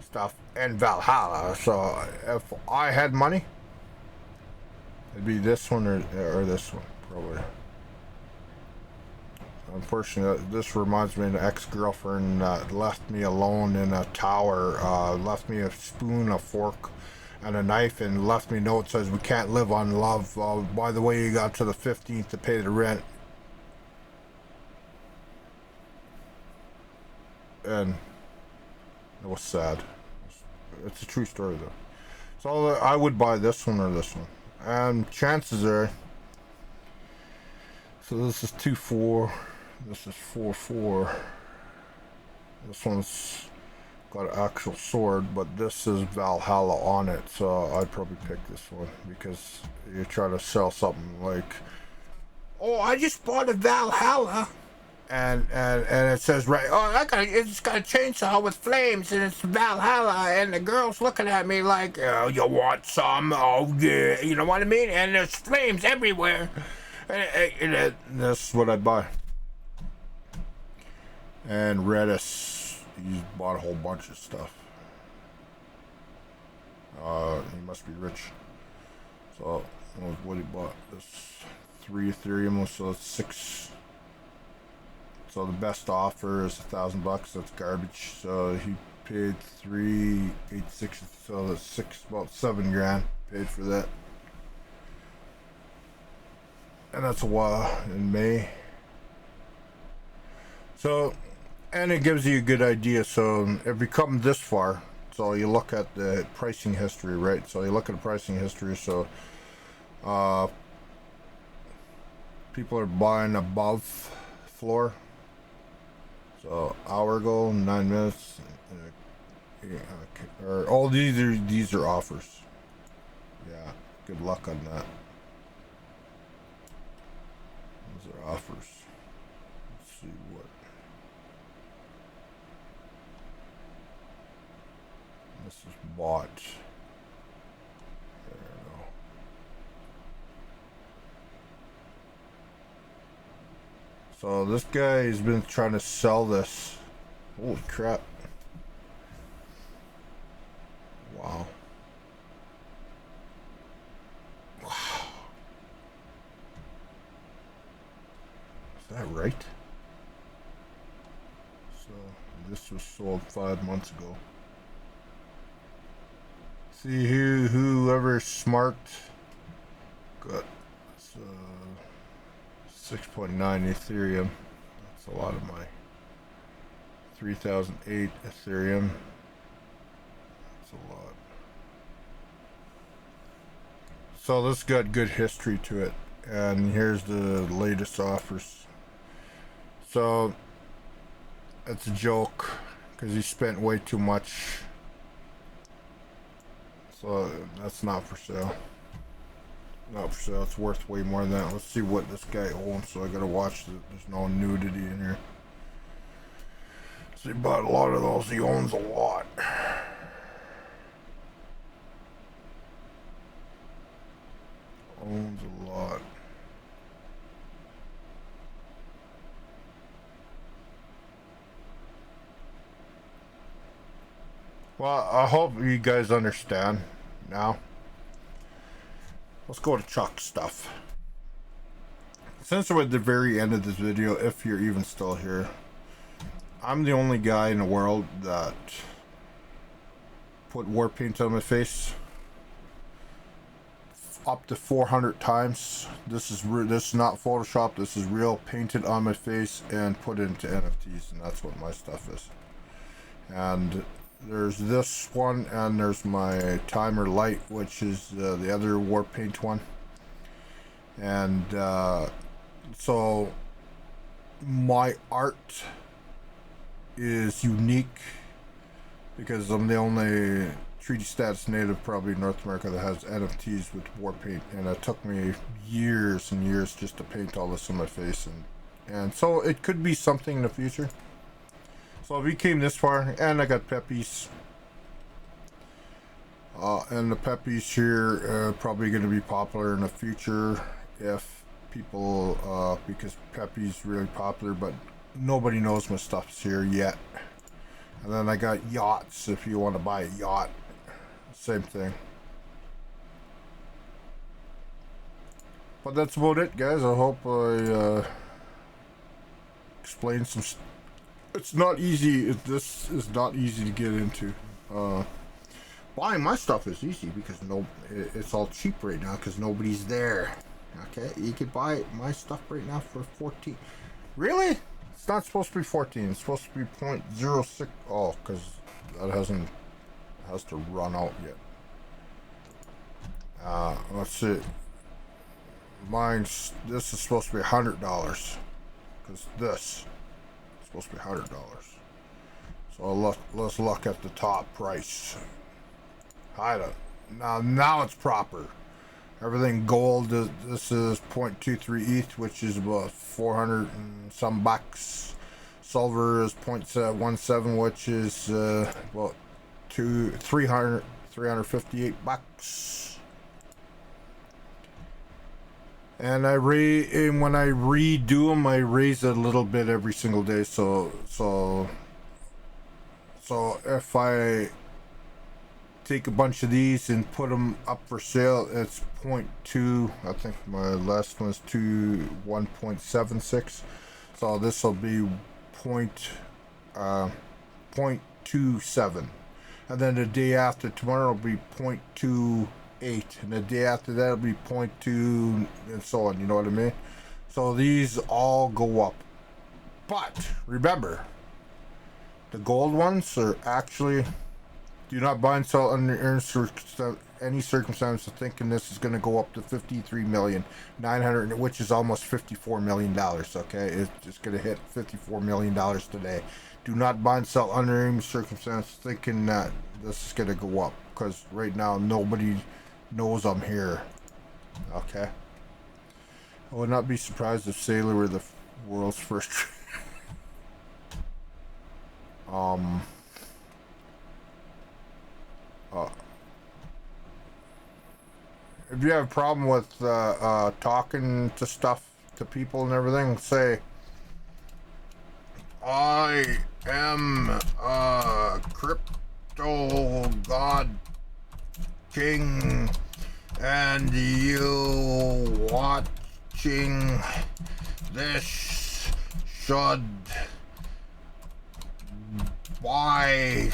stuff and Valhalla. So if I had money, it'd be this one or this one, probably. Unfortunately, this reminds me of an ex-girlfriend that left me alone in a tower, left me a spoon, a fork, and a knife, and left me a note that says, "We can't live on love. By the way, you got to the 15th to pay the rent." And it was sad. It's a true story, though. So I would buy this one or this one. And chances are, so this is 2-4, this is 4-4. This one's got an actual sword, but this is Valhalla on it, so I'd probably pick this one because you're trying to sell something like, "Oh, I just bought a Valhalla," and it says, right, "Oh, it's got a chainsaw with flames and it's Valhalla," and the girl's looking at me like, "Oh, you want some? Oh yeah," you know what I mean? And there's flames everywhere, and that's what I'd buy. And Redis, he bought a whole bunch of stuff. He must be rich. So what he bought? This 3 Ethereum, so it's 6. So the best offer is $1,000. That's garbage. So he paid 386. So that's about $7,000 paid for that. And that's a while in May. So, and it gives you a good idea. So if you come this far, so you look at the pricing history, right? So you look at the pricing history. So people are buying above floor. So hour ago, 9 minutes, or all these are offers. Yeah, good luck on that. Those are offers. Let's see what. This is bought. There we go. So this guy has been trying to sell this. Holy crap. Wow. Wow. Is that right? So this was sold 5 months ago. See whoever's smart got 6.9 Ethereum. That's a lot of my 3008 Ethereum. That's a lot. So this got good history to it, and here's the latest offers. So it's a joke because he spent way too much. So that's not for sale. Not for sale. It's worth way more than that. Let's see what this guy owns. So I gotta watch that there's no nudity in here. So he bought a lot of those. He owns a lot. Owns a lot. Well, I hope you guys understand now. Let's go to Chuck stuff. Since we're at the very end of this video, if you're even still here, I'm the only guy in the world that put war paint on my face up to 400 times. This is not Photoshop. This is real, painted on my face and put into NFTs, and that's what my stuff is. And there's this one, and there's my timer light, which is the other war paint one. And so my art is unique because I'm the only 3D status native probably in North America that has NFTs with war paint, and it took me years and years just to paint all this on my face, and so it could be something in the future. So if you came this far, and I got Peppies, and the Peppies here probably going to be popular in the future if people, because Peppies really popular, but nobody knows my stuff's here yet. And then I got yachts. If you want to buy a yacht, same thing. But that's about it, guys. I hope I explained some. It's not easy. This is not easy to get into. Buying my stuff is easy because it's all cheap right now because nobody's there. Okay, you could buy my stuff right now for 14. Really? It's not supposed to be 14. It's supposed to be 0.06. Oh, because that has to run out yet. Let's see. This is supposed to be $100 because this is supposed to be $100. So let's look at the top price. Now it's proper. Everything gold. This is 0.23 ETH, which is about 400 and some bucks. Silver is 0.17, which is about 358 bucks. And when I redo them, I raise it a little bit every single day. So if I take a bunch of these and put them up for sale, it's 0.2. I think my last one is 1.76. So this will be 0.27, and then the day after tomorrow will be 0.28, and the day after that will be 0.2, and so on. You know what I mean? So these all go up. But remember, the gold ones are actually. Do not buy and sell under any circumstance of thinking this is going to go up to $53,900,000, which is almost $54 million. Okay, it's going to hit $54 million today. Do not buy and sell under any circumstance thinking that this is going to go up, because right now nobody knows I'm here. Okay, I would not be surprised if Sailor were the world's first. If you have a problem with talking to people and everything, say, I am crypto god king, and you watching this should buy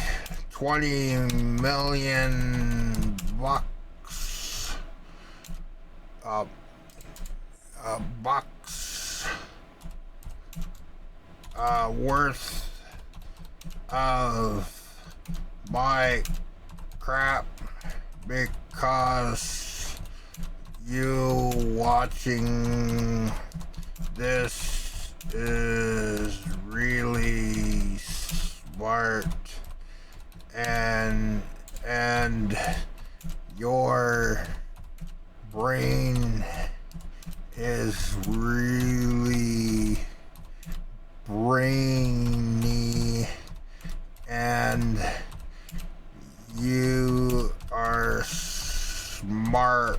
20 million bucks, worth of my crap because you watching this is really smart and your brain is really brainy and you are smarter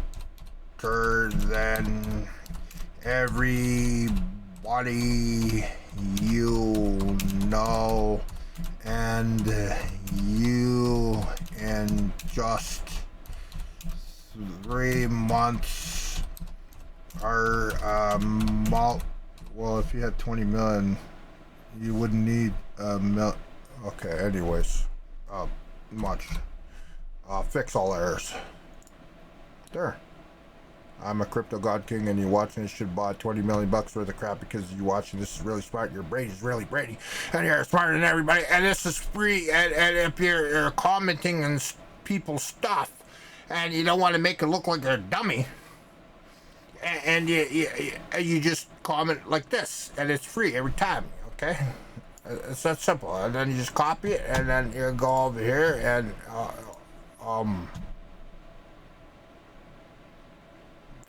than everybody you know, and you in just 3 months are well, if you had 20 million you wouldn't need a mil. Okay, anyways, fix all errors. There. I'm a crypto god king, and you watching this should buy 20 million bucks worth of crap because you watching this is really smart. Your brain is really brainy, and you're smarter than everybody. And this is free. And if you're commenting on people's stuff, and you don't want to make it look like you're a dummy, and you just comment like this, and it's free every time. Okay, it's that simple. And then you just copy it, and then you go over here and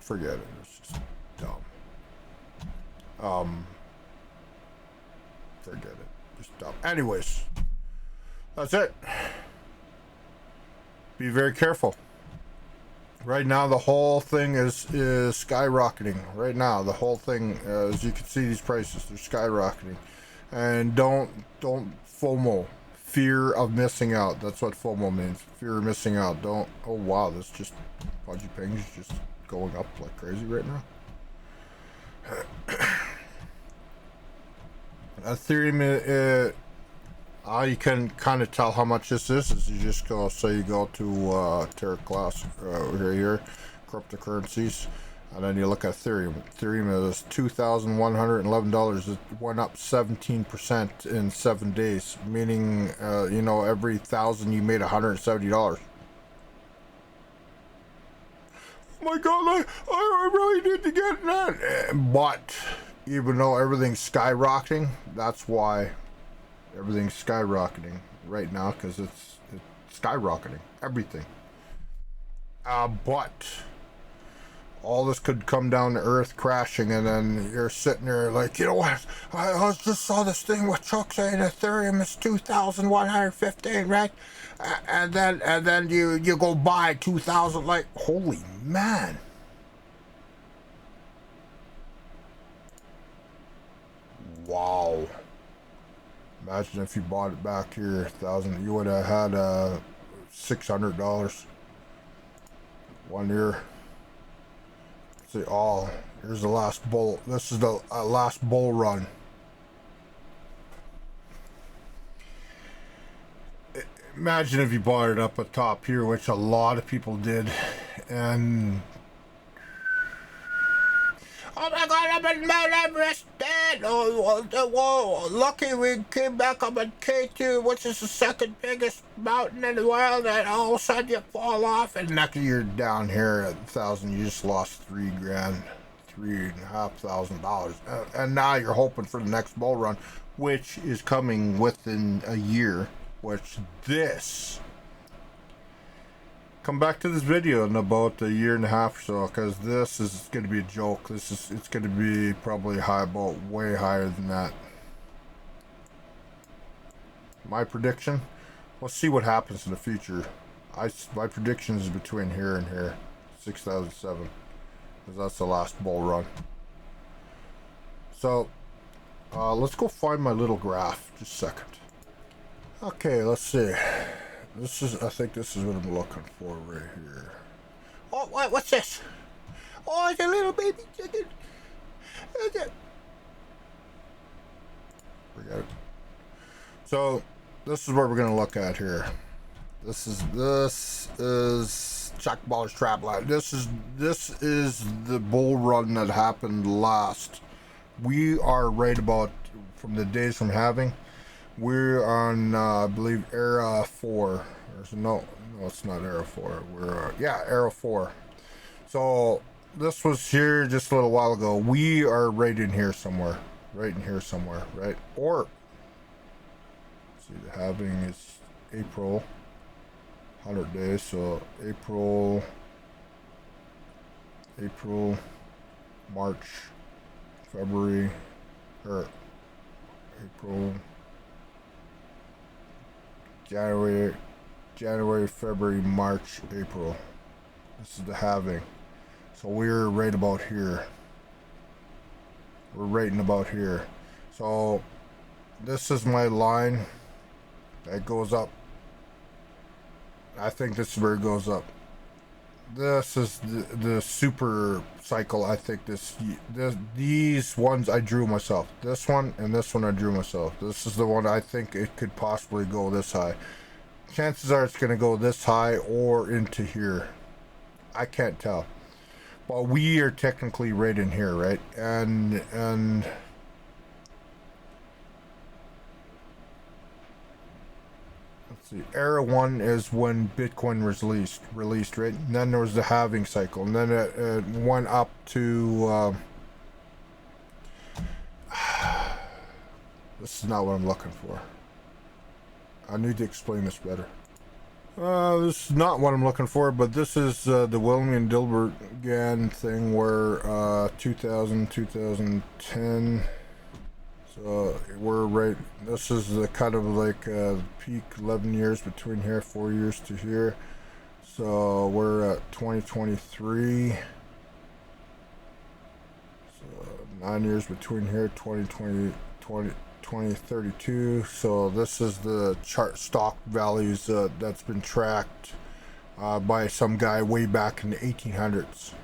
forget it. It's just dumb. Forget it. Just dumb. Anyways, that's it. Be very careful. Right now, the whole thing is skyrocketing. Right now, the whole thing, as you can see, these prices, they're skyrocketing. And don't FOMO. Fear of missing out. That's what FOMO means. Fear of missing out. Don't. Oh wow, this just Pudgy Ping's just going up like crazy right now. Ethereum, you can kind of tell how much this is you just go, say you go to Terra Class here, cryptocurrencies, and then you look at Ethereum. Ethereum is $2,111. It went up 17% in 7 days, meaning you know, every 1,000 you made $170. My God, I really need to get that. But even though everything's skyrocketing, that's why everything's skyrocketing right now, because it's skyrocketing everything. But all this could come down to earth crashing, and then you're sitting there like, you know what? I just saw this thing with Chuck saying Ethereum is 2,115, right? And then you go buy 2,000, like, holy man. Wow. Imagine if you bought it back here 1,000, you would have had $600 1 year. See, oh, here's the last bull. This is the last bull run. Imagine if you bought it up at top here, which a lot of people did, and oh my God, I'm at Mount Everest, Dad. Whoa, lucky we came back up at K2, which is the second biggest mountain in the world, and all of a sudden you fall off, and next year down here at 1,000, you just lost $3,000, $3,500, and now you're hoping for the next bull run, which is coming within a year. Which this, come back to this video in about a year and a half or so, because this is going to be a joke. It's going to be probably way higher than that. My prediction, let's see what happens in the future. My prediction is between here and here, 6,007, because that's the last bull run. So let's go find my little graph. Just a second. Okay, let's see. I think this is what I'm looking for right here. Oh, what's this? Oh, it's a little baby chicken. Forget it. So, this is what we're gonna look at here. This is Chuckballer'S trap line. This is the bull run that happened last. We are right about from the days from having. We're on I believe era 4. No, it's not era 4. We're era 4. So this was here just a little while ago. We are right in here somewhere. Right in here somewhere, right? Or see, the halving is April. 100 days, so April, March, February, or April, January, February, March, April. This is the halving. So we're right about here. We're right in about here. So this is my line that goes up. I think this is where it goes up. This is the super cycle. I think these ones I drew myself. This one and this one I drew myself. This is the one I think it could possibly go this high. Chances are it's going to go this high or into here. I can't tell. But we are technically right in here, right? And let's see. Era 1 is when Bitcoin was released, right? And then there was the halving cycle, and then it went up to. This is not what I'm looking for. I need to explain this better. This is not what I'm looking for, but this is the William Dilbert Gann thing where 2010. So we're right. This is the kind of like peak 11 years between here, 4 years to here. So we're at 2023. So 9 years between here, 2032. So this is the chart stock values that's been tracked by some guy way back in the 1800s.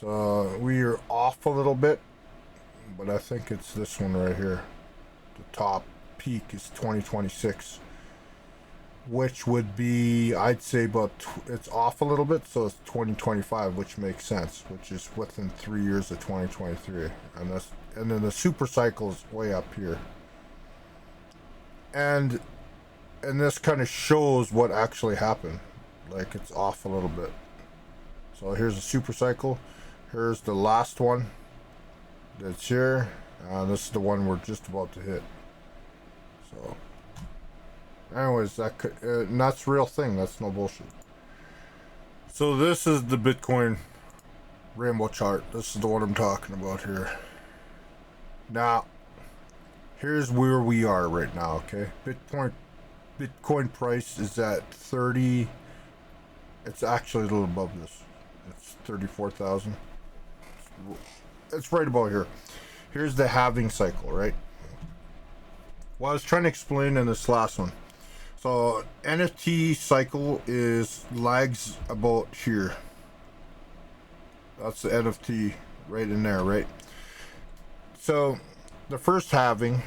So we are off a little bit, but I think it's this one right here. The top peak is 2026, which would be, I'd say it's off a little bit, so it's 2025, which makes sense, which is within 3 years of 2023. And then the super cycle is way up here. And this kind of shows what actually happened. Like, it's off a little bit. So here's the super cycle. Here's the last one that's here. This is the one we're just about to hit. So anyways, and that's real thing. That's no bullshit. So this is the Bitcoin rainbow chart. This is the one I'm talking about here. Now, here's where we are right now, okay? Bitcoin price is at 30. It's actually a little above this. It's 34,000. It's right about here. Here's the halving cycle, right? Well, I was trying to explain in this last one. So NFT cycle lags about here. That's the NFT right in there, right? So the first halving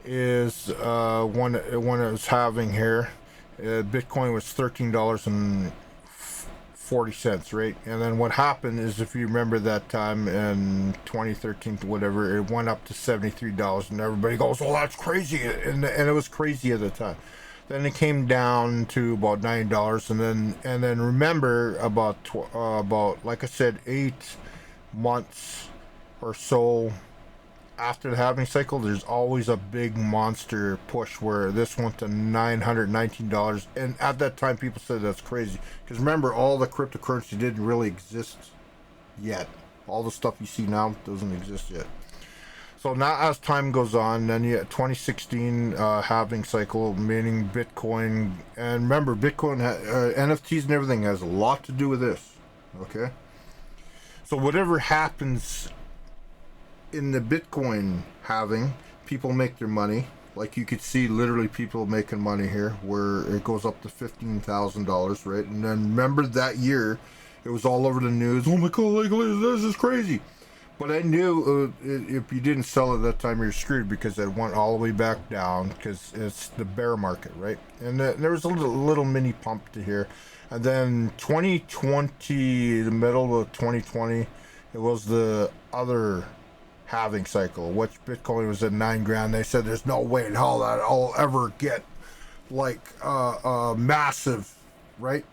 is when it was halving here. Bitcoin was $13.40, right? And then what happened is, if you remember that time in 2013, whatever, it went up to $73, and everybody goes, "Oh, that's crazy!" And it was crazy at the time. Then it came down to about $9, and then remember about like I said, 8 months or so after the halving cycle, there's always a big monster push where this went to $919, and at that time people said that's crazy, because remember, all the cryptocurrency didn't really exist yet. All the stuff you see now doesn't exist yet. So now as time goes on, then you get 2016 halving cycle, meaning Bitcoin, and remember, Bitcoin NFTs and everything has a lot to do with this, okay? So whatever happens in the Bitcoin halving, people make their money. Like you could see, literally people making money here, where it goes up to $15,000, right? And then remember that year, it was all over the news. Oh my God, like, this is crazy. But I knew if you didn't sell at that time, you're screwed because it went all the way back down because it's the bear market, right? And there was a little mini pump to here. And then 2020, the middle of 2020, it was the other halving cycle, which Bitcoin was at 9 grand. They said there's no way in hell that I'll ever get like massive, right?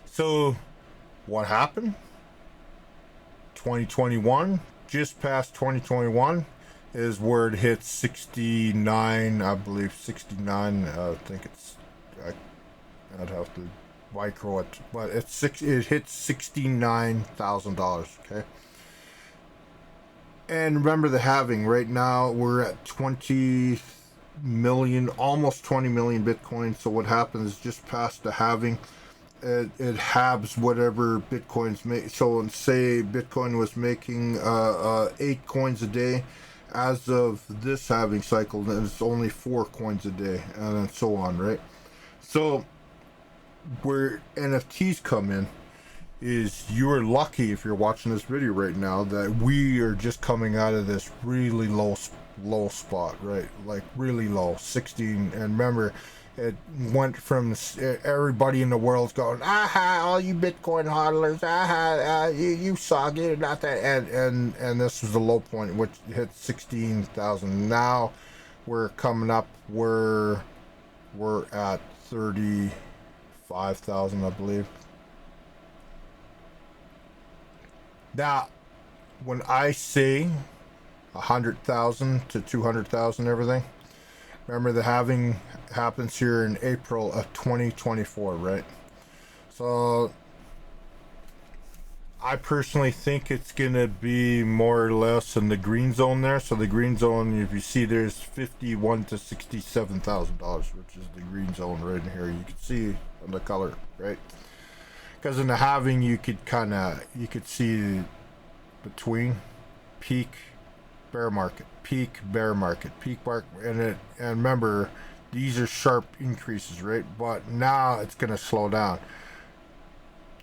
So what happened? 2021, just past 2021 is where it hit 69, I believe 69. I think it's, I'd have to micro it, but it hit $69,000. Okay, and remember the halving. Right now we're at 20 million, almost 20 million Bitcoin. So what happens just past the halving, it halves whatever Bitcoin's make. So say Bitcoin was making 8 coins a day. As of this halving cycle, then it's only 4 coins a day, and then so on, right? So where NFTs come in is you're lucky if you're watching this video right now that we are just coming out of this really low spot, right? Like really low, 16. And remember, it went from everybody in the world's going, aha, all you Bitcoin hodlers, aha, you suck, you're not that, and this was the low point, which hit 16,000. Now we're coming up, we're at 35,000, I believe. Now, when I say 100,000 to 200,000, everything. Remember, the halving happens here in April of 2024, right? So I personally think it's gonna be more or less in the green zone there. So the green zone, if you see, there's $51,000 to $67,000, which is the green zone right in here. You can see the color, right? Because in the halving, you could see between peak bear market, peak bear market, peak market, and remember, these are sharp increases, right? But now it's going to slow down.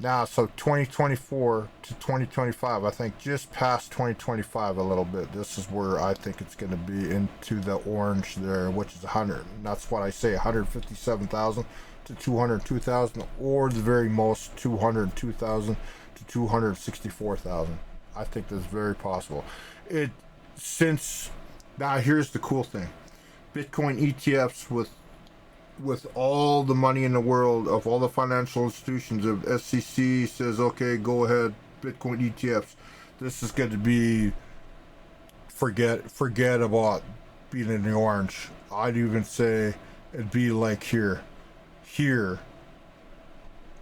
Now, so 2024 to 2025, I think just past 2025 a little bit, this is where I think it's going to be into the orange there, which is 100. And that's what I say, 157,000 to 202,000, or the very most 202,000 to 264,000. I think that's very possible. Now here's the cool thing. Bitcoin ETFs with all the money in the world of all the financial institutions, if SEC says, okay, go ahead, Bitcoin ETFs, this is going to be forget about being in the orange. I'd even say it'd be like here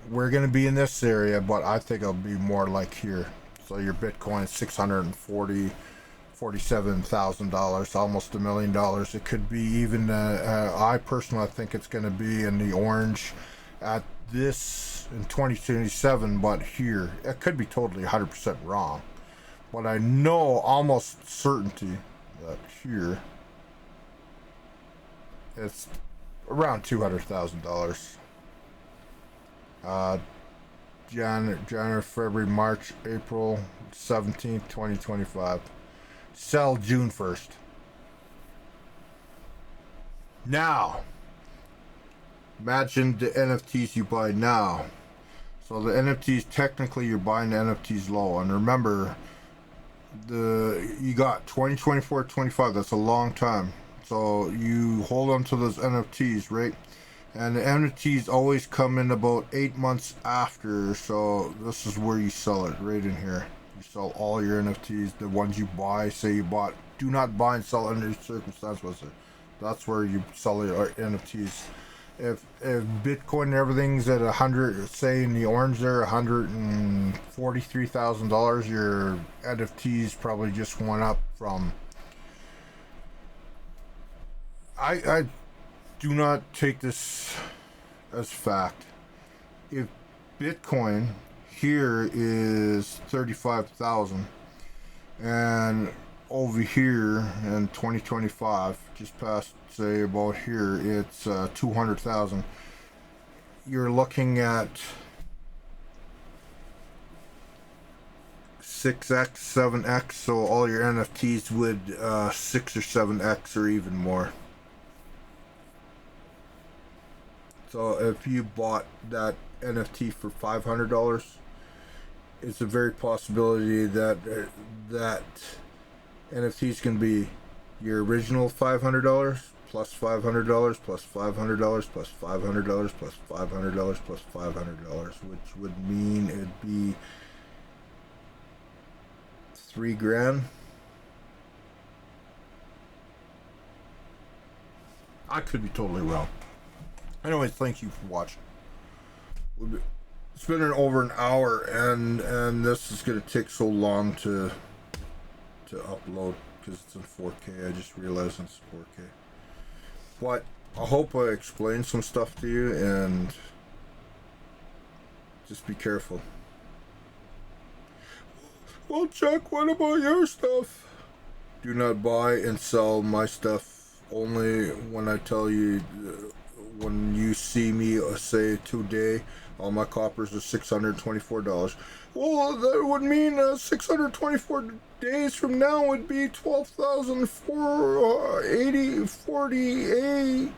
we're going to be in this area, but I think it'll be more like here. So your Bitcoin is $647,000, almost $1 million. It could be even, I personally think it's going to be in the orange at this in 2027, but here, it could be totally 100% wrong. But I know almost certainty that here, it's around $200,000. January, February, March, April 17th, 2025. Sell June 1st. Now, imagine the NFTs you buy now. So the NFTs, technically you're buying the NFTs low. And remember, you got 2024, 25, that's a long time. So you hold on to those NFTs, right? And the NFTs always come in about 8 months after, so this is where you sell it, right in here. You sell all your NFTs, the ones you buy, say you bought. Do not buy and sell under circumstance with it. That's where you sell your NFTs. If Bitcoin and everything's at 100, say in the orange there, $143,000, your NFTs probably just went up from. I do not take this as fact. If Bitcoin here is 35,000 and over here in 2025, just past, say about here, it's 200,000, you're looking at 6x, 7x, so all your NFTs would 6 or 7x or even more. So if you bought that NFT for $500, it's a very possibility that that NFT is going to be your original $500 plus $500 plus $500 plus $500 plus $500 plus $500, which would mean it'd be $3,000. I could be totally wrong. Anyways, thank you for watching. It's been over an hour, and this is going to take so long to upload because it's in 4K. I just realized it's 4K. But I hope I explained some stuff to you, and just be careful. Well, Chuck, what about your stuff? Do not buy and sell my stuff only when I tell you. When you see me say today, all my coppers are $624. Well, that would mean 624 days from now would be 12,448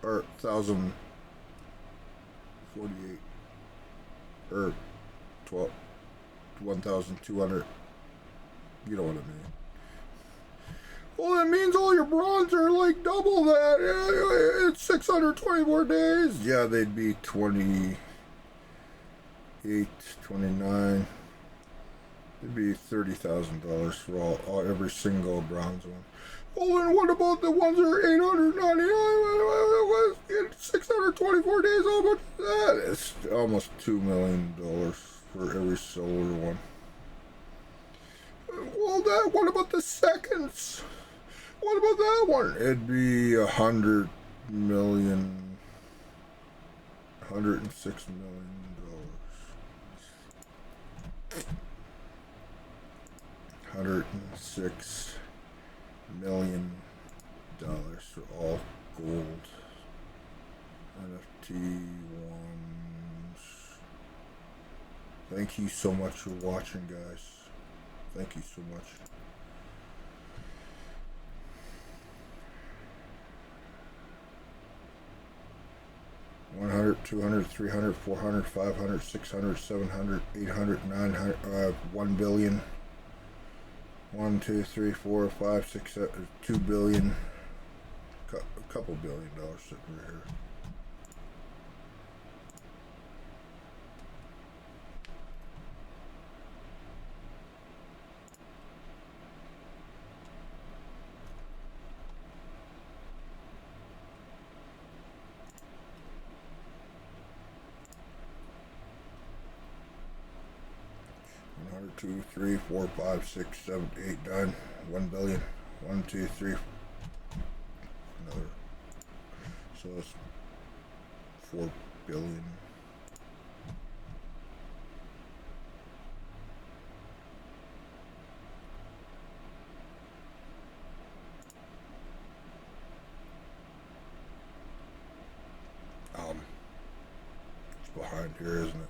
or 1,048 or 1,200. You know what I mean. Well, that means all your bronze are like double that. It's 624 days. Yeah, they'd be 28, 29. It'd be $30,000 for all every single bronze one. Well, then what about the ones that are 899? 624 days. How much is that? It's almost $2 million for every silver one. Well, what about the seconds? What about that one? It'd be $106 million. $106 million for all gold NFT ones. Thank you so much for watching, guys. Thank you so much. 100, 200, 300, 400, 500, 600, 700, 800, 900, 1 billion. 1, 2, 3, 4, 5, 6, 7, 2 billion. A couple $1 billion sitting right here. Two, 3, 4, 5, 6, 7, 8, 9, 1 billion. 1, 2, 3. Another. So it's 4 billion. It's behind here, isn't it?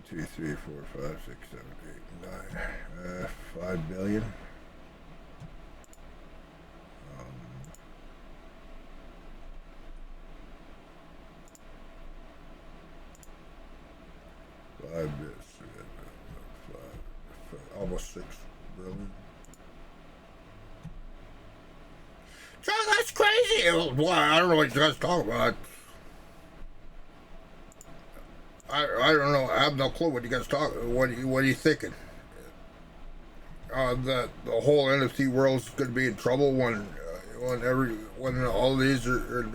2, 3, 4, 5, 6, 7, 8, 9, 5 billion. 5 bits, almost 6 billion. Chuck, that's crazy. Well, I don't know what you guys talk about. I don't know. I have no clue what you guys talk. What are you thinking? That the whole NFT world is going to be in trouble when all these are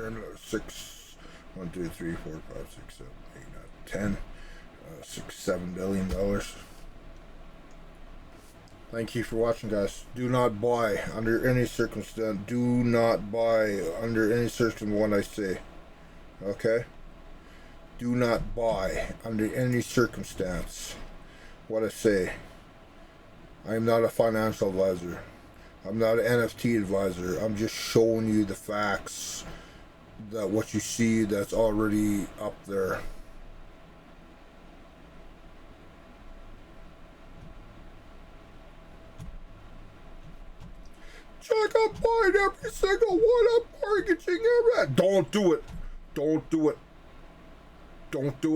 6, 1, 2, 3, 4, 5, 6, 7, 8, 9, 10, $6, $7 billion. Thank you for watching, guys. Do not buy under any circumstance. Do not buy under any circumstance what I say. Okay. do not buy under any circumstance what I say. I am not a financial advisor. I'm not an NFT advisor. I'm just showing you the facts, that what you see that's already up there. Check out buying every single one. I'm mortgaging every. Don't do it. Don't do it. Don't do it.